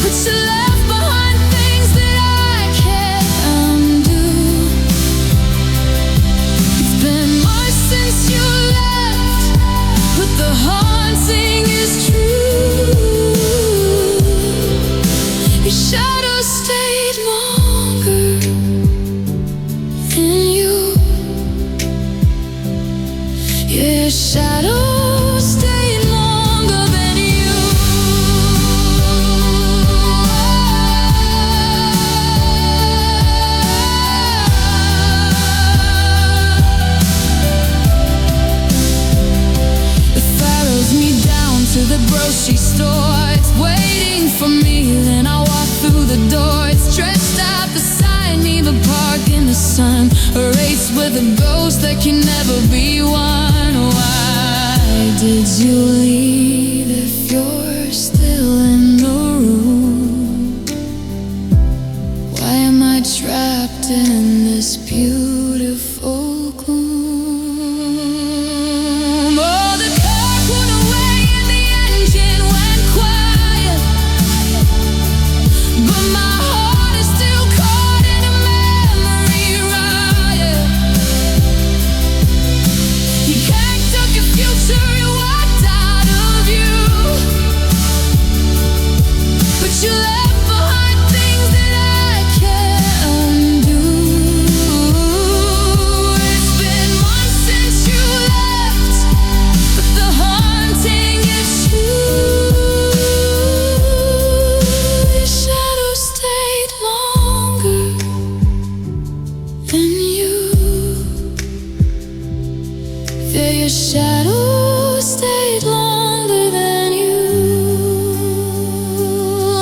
Speaker 1: but you left behind things that I can't undo. It's been months since you left, but the haunting is true. Your shadow stayed longer than you. Yeah, your shadow stayed longer than you. It follows me down to the grocery store. It's waiting for me, then I walk through the door. It's stretched out beside me, but park in the sun. A race with a ghost that can never be won. Why did you leave if you're still in the room? Why am I trapped in this beautiful gloom? Oh, the car went away and the engine went quiet, but my heart is still caught in a memory riot. You packed up your future and walked out of you, but you left behind things that I can't undo. It's been months since you left, but the haunting is true. Your shadow stayed longer than you. Yeah, your shadow stayed longer than you.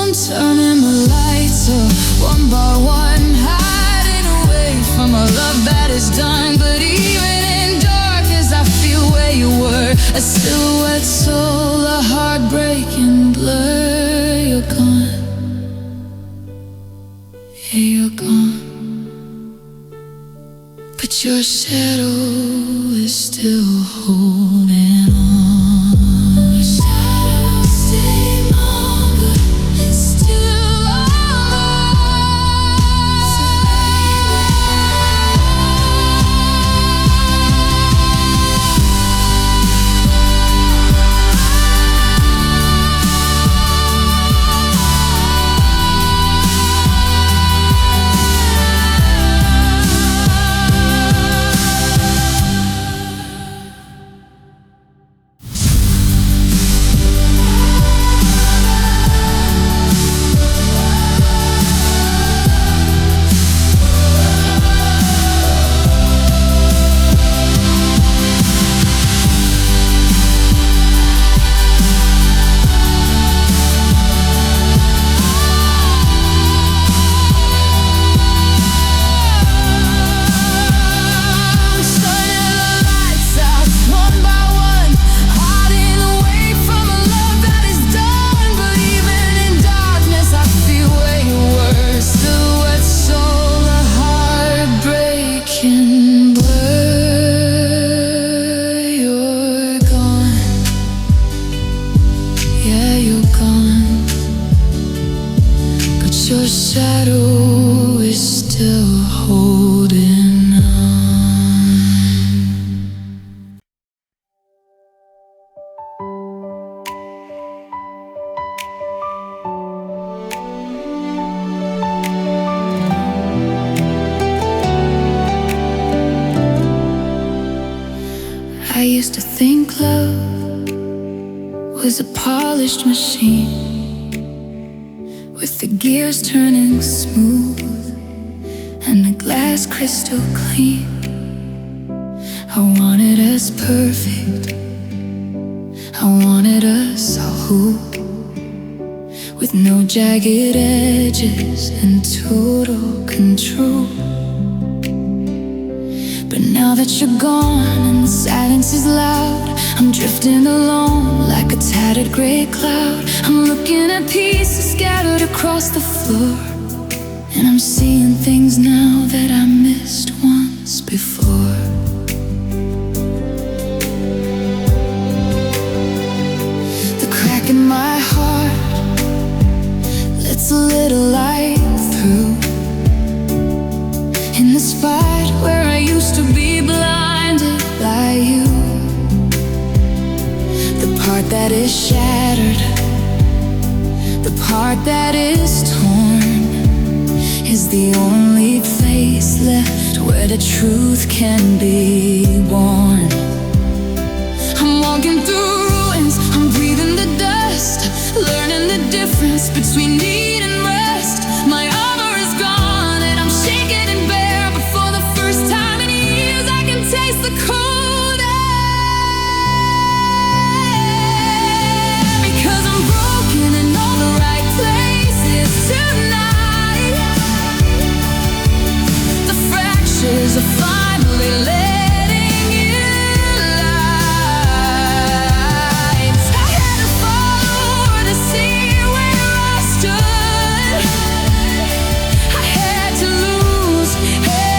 Speaker 1: I'm turning the lights up one by one, hiding away from a love that is done. But even in dark as I feel where you were, a silhouette soul, a heartbreaking blur. You're gone, yeah, you're gone, but your shadow is still holding on. Your shadow stayed longer, it's still I used to think love was a polished machine, with the gears turning smooth and the glass crystal clean. I wanted us perfect, I wanted us all whole, with no jagged edges and total control. But now that you're gone and the silence is loud, I'm drifting alone like a tattered gray cloud. I'm looking at pieces scattered across the floor, and I'm seeing things now that I missed once before. The crack in my heart lets a little light through, in this fight where I used to be blinded by you. The part that is shattered, the part that is torn, is the only place left where the truth can be born. I'm walking through ruins, I'm breathing the dust, learning the difference between need and rest. My armor is gone and I'm shaking and bare, but for the first time in years I can taste the cold air. Because I'm broken in all the right places tonight. The fractures are finally letting in light. I had to follow to see where I stood. I had to lose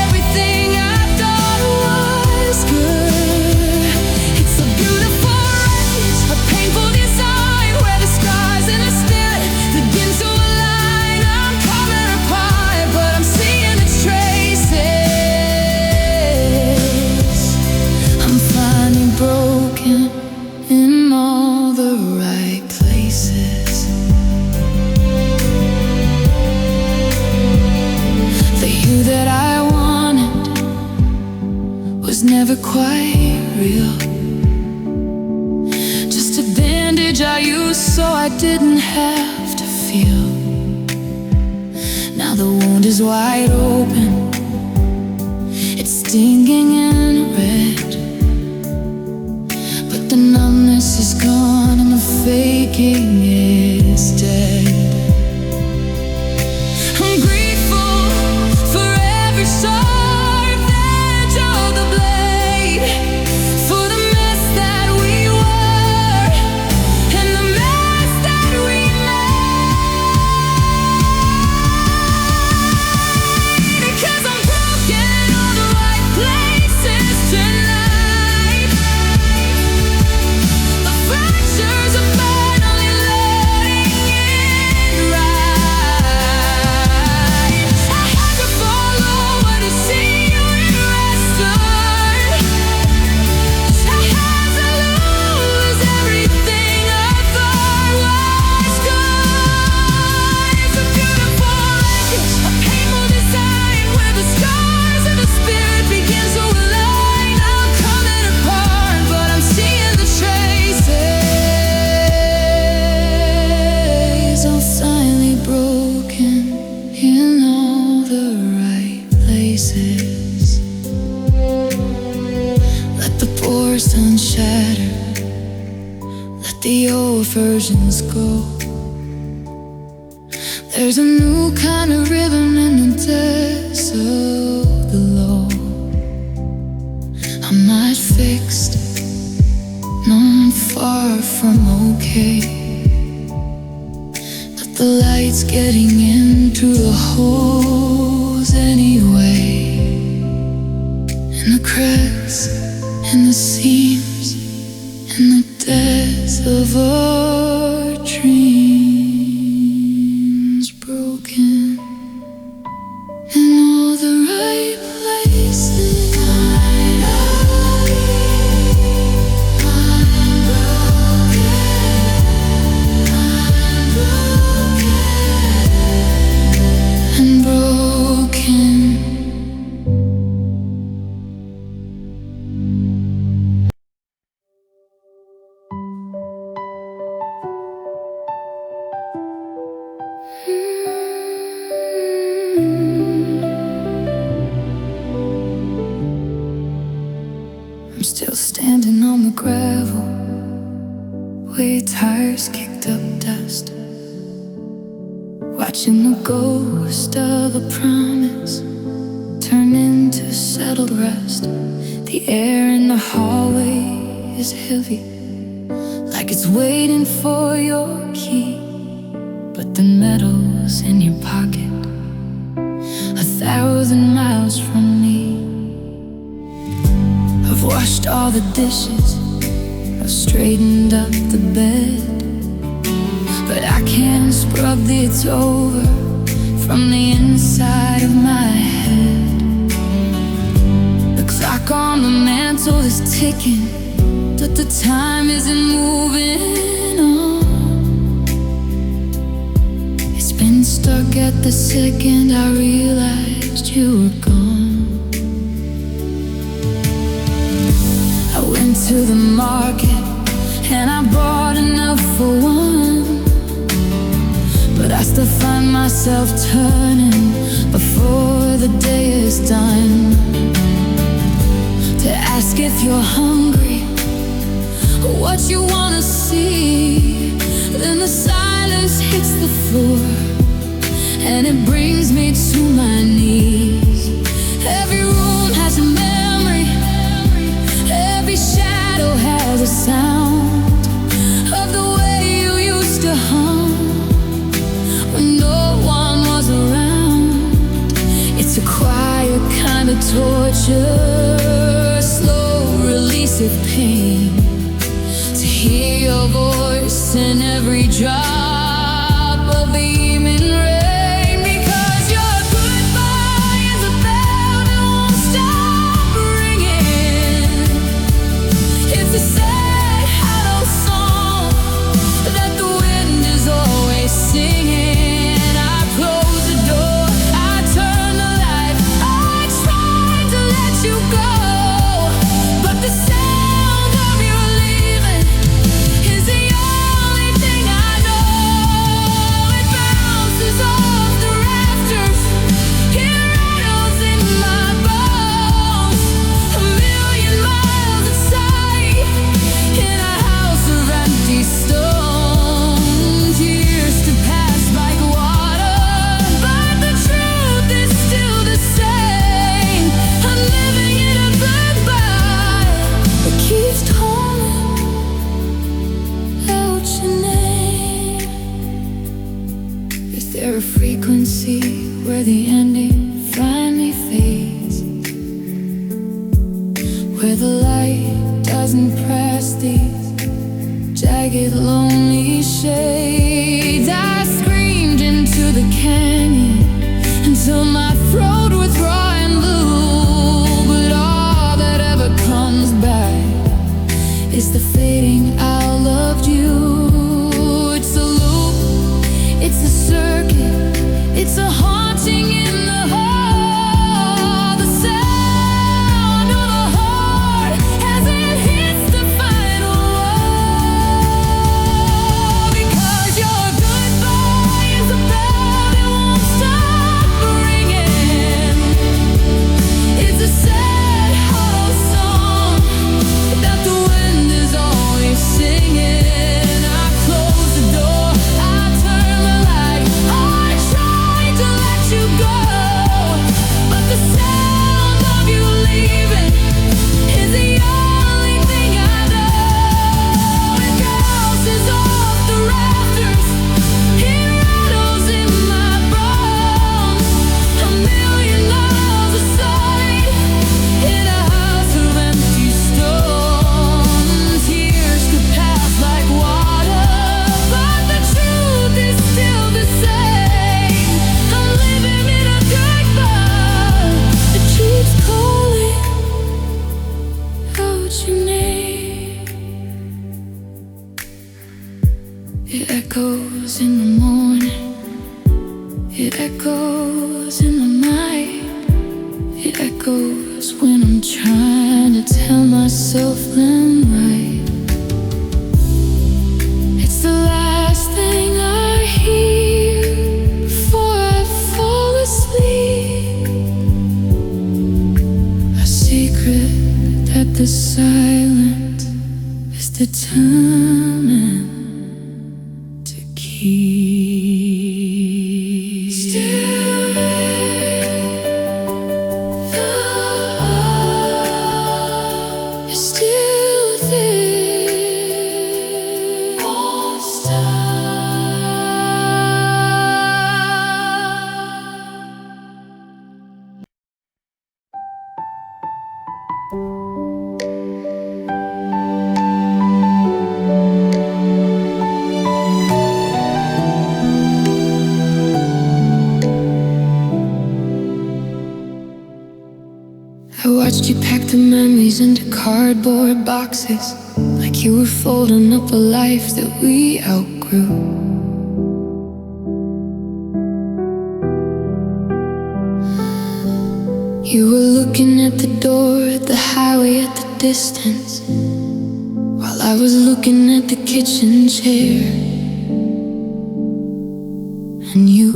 Speaker 1: everything I thought was good. It's a beautiful race, a painful design, where the scars and the spirit begin to align. I'm coming apart, but I'm seeing its traces. I'm finally broken in all the right places. The you that I wanted was never quite real, just a bandage I used so I didn't have to feel. Now the wound is wide open, it's stinging and red, but the numbness is gone and the faking is dead. I'm grateful for every sharp edge of the blade, for the mess that we were and the mess that we made. Because I'm broken in all the right places tonight. The fractures are finally letting in right. I had to follow to see where I stood. I had to lose everything I thought was good. It's a beautiful wreckage, a painful design, where the scars and the spirit begin to align. I'm coming apart, but I'm seeing the traces. I'm finally broken in all the right places. Let the porcelain shatter, let the old versions go. There's a new kind of rhythm in the desert below. I'm not fixed, no, I'm far from okay, but the light's getting in through the holes anyway, and the cracks and the seams and the depths of our dreams. Broken in all the right places. gravel, where tires kicked up dust, watching the ghost of a promise turn into settled rust. The air in the hallway is heavy, like it's waiting for your key. But the metal's in your pocket, 1,000 miles from me. I've washed all the dishes, I've straightened up the bed, but I can't scrub the it's over from the inside of my head. The clock on the mantle is ticking, but the time isn't moving on. It's been stuck at the second I realized you were gone. I went to the market and I bought enough for one, but I still find myself turning before the day is done, to ask if you're hungry, what you wanna see. Then the silence hits the floor and it brings me to my knees. Every room has a memory, every shadow has a sound of the way you used to hum when no one was around. It's a quiet kind of torture, slow release of pain, to hear your voice in every drop of the evening rain. Because your goodbye is a bell that won't stop ringing. It's a sad hollow song that the wind is always singing. I close the door, I turn the light, I try to let you go, but the sound of your leaving is the only thing I know. It bounces off the rafters, it rattles in my bones. A million miles of sight in a house of empty stones. Years to pass like water, but the truth is still the same. I'm living in a goodbye that keeps calling out your name. Is there a frequency where the ending finally fades, where the light doesn't press these jagged, lonely shades? I screamed into the canyon until my throat was raw and blue, but all that ever comes back is the fading I loved you. It's a loop, it's a circuit, it's a haunting in the hall. The sound of a heart as it hits the final wall. Because your goodbye is a bell that won't stop ringing. It's a sad hollow song that the wind is always singing. I close the door, I turn the light, I try to let you go, but the sound of you leaving is the only thing I know. It bounces off the rafters, it rattles in my bones. A million miles of sight in a house of empty stones. Years could pass like water, but the truth is still the same. I'm living in a goodbye that keeps calling out your name. It echoes in the morning, it echoes in the night, it echoes when I'm trying to tell myself I'm right. It's the last thing I hear before I fall asleep. A secret that the silence determined to keep. Still you're still there. Won't I watched you pack the memories into cardboard boxes, like you were folding up a life that we outgrew. You were looking at the door, at the highway, at the distance, while I was looking at the kitchen chair. And you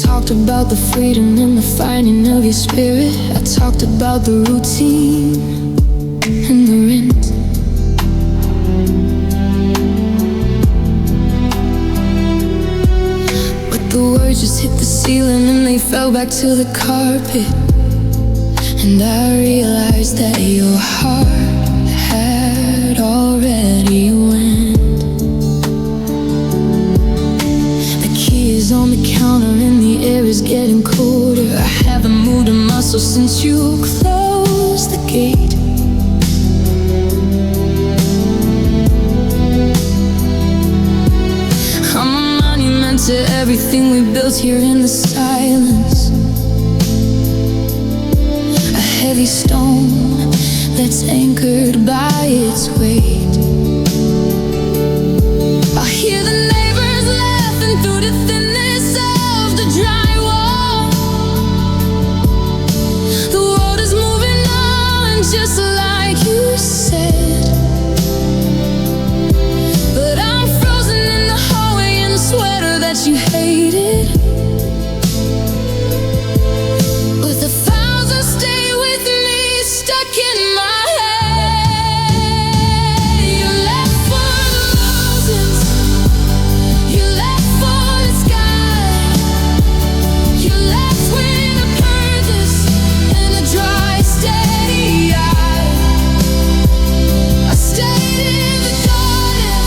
Speaker 1: talked about the freedom and the finding of your spirit. I talked about the routine and the rent. But the words just hit the ceiling and they fell back to the carpet. And I realized that your heart had already went. On the counter and the air is getting colder. I haven't moved a muscle since you closed the gate. I'm a monument to everything we built here in the silence. A heavy stone that's anchored by its weight. I hear the neighbors laughing through the thin drywall. The world is moving on just like you said. But I'm frozen in the hallway in the sweater that you hated. With 1,000 stay with me stuck in my head. You left for the mountains. You left for the sky. You left with a purpose and a dry, steady eye. I stayed in the garden.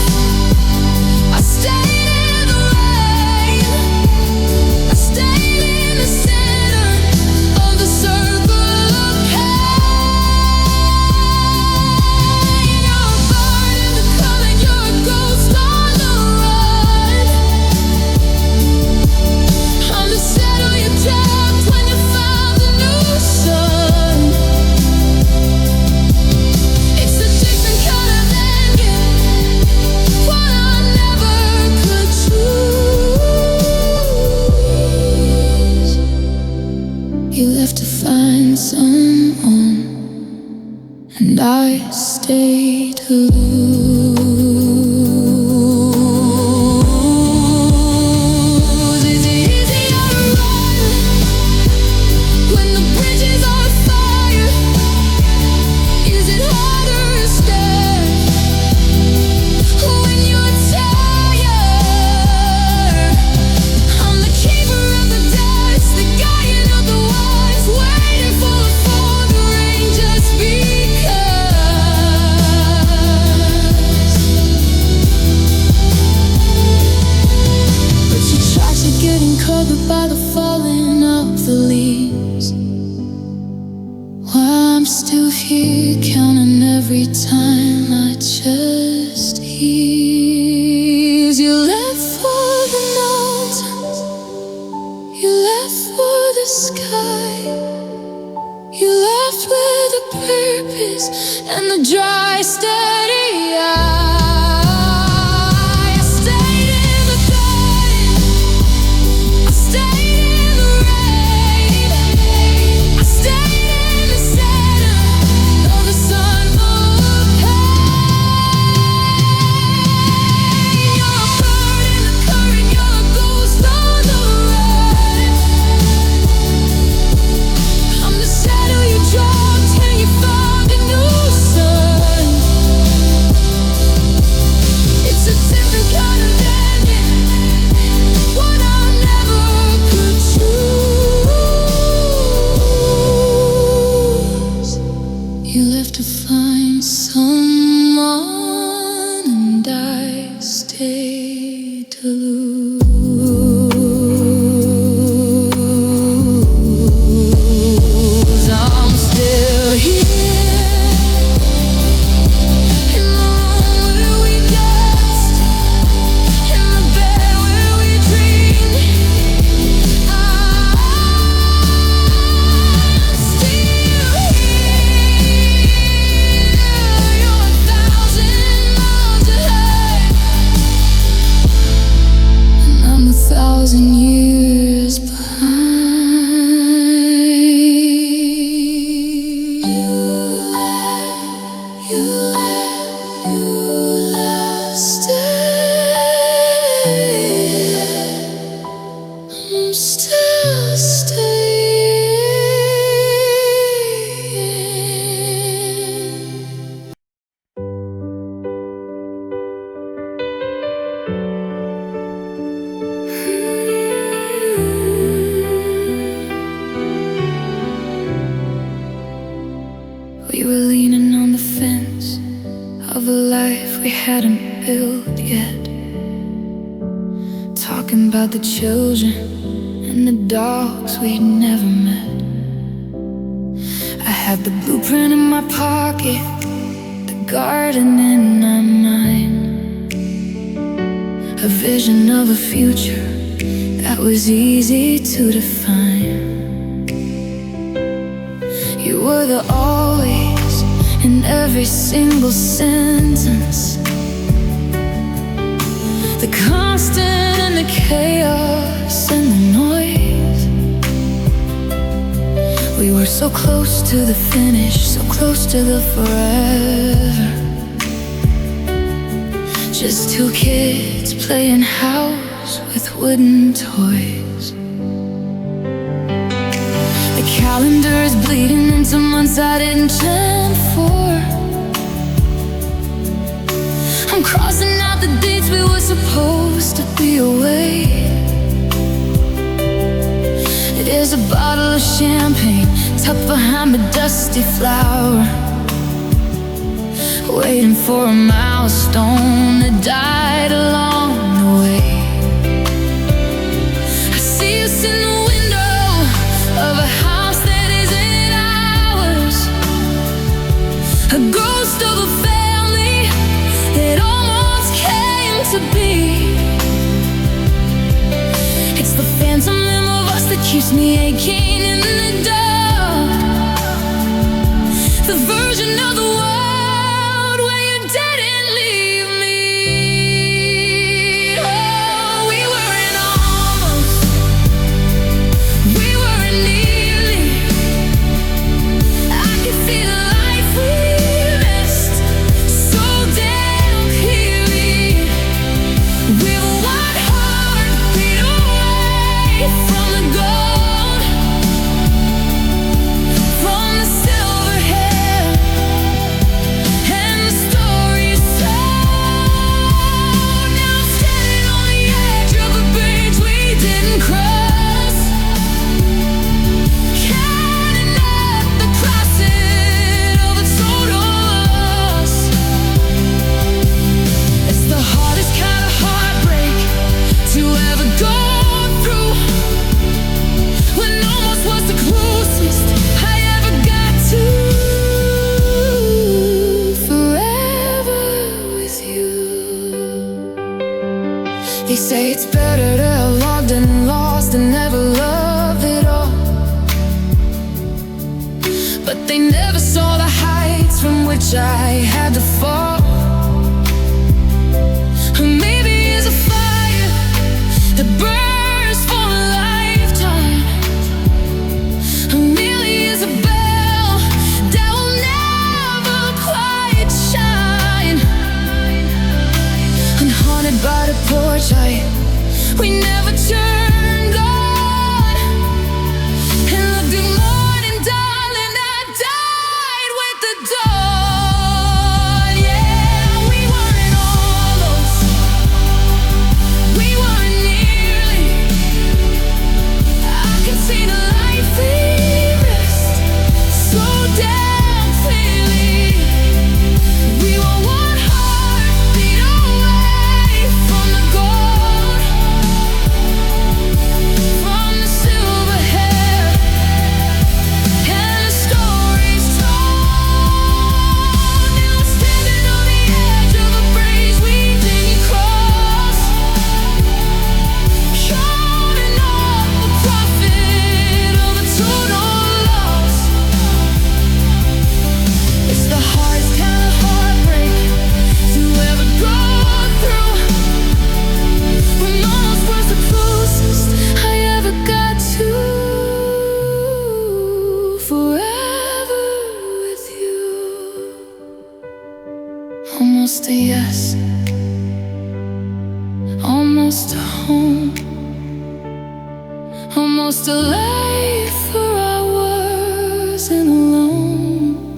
Speaker 1: I stayed in the rain. I stayed in the center of the circle of pain. You're a bird in the current. You're a ghost on the run. I'm the shadow you dropped when you found a new sun. It's a different kind of ending, one I never could choose. You left to find someone, and I stayed to lose. Is it easier to run when the bridges are on fire? Is it harder to stand when you're tired? I'm the keeper of the dust, the guardian of the ones waiting for the rain just because. But you tried to get covered by the falling of the leaves, while I'm still here counting every time I just ease. You left for the mountains. You left for the sky. You left with a purpose and the dry, steady eye. I stayed in the garden. I stayed in the rain. I stayed in the center of the sun of pain. You're a bird in the current. You're a ghost on the run. I'm the shadow you dropped when you found a new find someone, and I stay to lose. I'm still here. Years behind. You left, stay. I'm still staying. We were leaning on the fence of a life we hadn't built yet, talking about the children and the dogs we'd never met. I had the blueprint in my pocket, the garden in my mind, a vision of a future that was easy to define. You were the always in every single sentence, the constant and the chaos and the noise. We were so close to the finish, so close to the forever. Just two kids playing house with wooden toys. The calendar is bleeding into months I didn't plan for. I'm crossing out the dates we were supposed to be away. There's a bottle of champagne tucked behind a dusty flower, waiting for a milestone that died along the way. I see us in the window of a house that isn't ours, a ghost of a family that almost came to be. It's the phantom limb of us that keeps me aching in the dark, the version of the world where you didn't leave me. Oh, we weren't almost, we weren't nearly. I could see the life we missed so damn clearly. We were one heartbeat away from the gold, from the silver hair and the stories told. Now I'm standing on the edge of a bridge we didn't cross, counting up the prices of a total loss. It's the hardest kind of heartbreak to ever go through, when almost was the closest I ever got to forever with you. They say it's better to have loved and lost than never love at all, but they never saw the heights from which I had to fall. Or maybe it's a fire that burns for a lifetime, or merely is a bell that will never quite shine. Unhaunted by the porch light we never turned on, and looked at morning, darling, I died with the dawn. Yeah, we weren't almost, we weren't nearly. I could see the life we missed so damn clearly. almost a yes, almost a home, almost a life where I wasn't alone.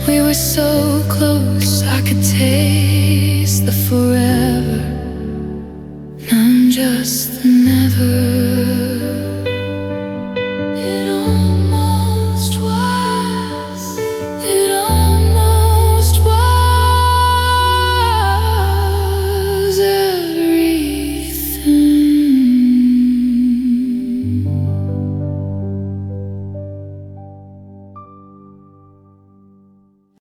Speaker 1: We were so close, I could taste the forever. I'm just the never.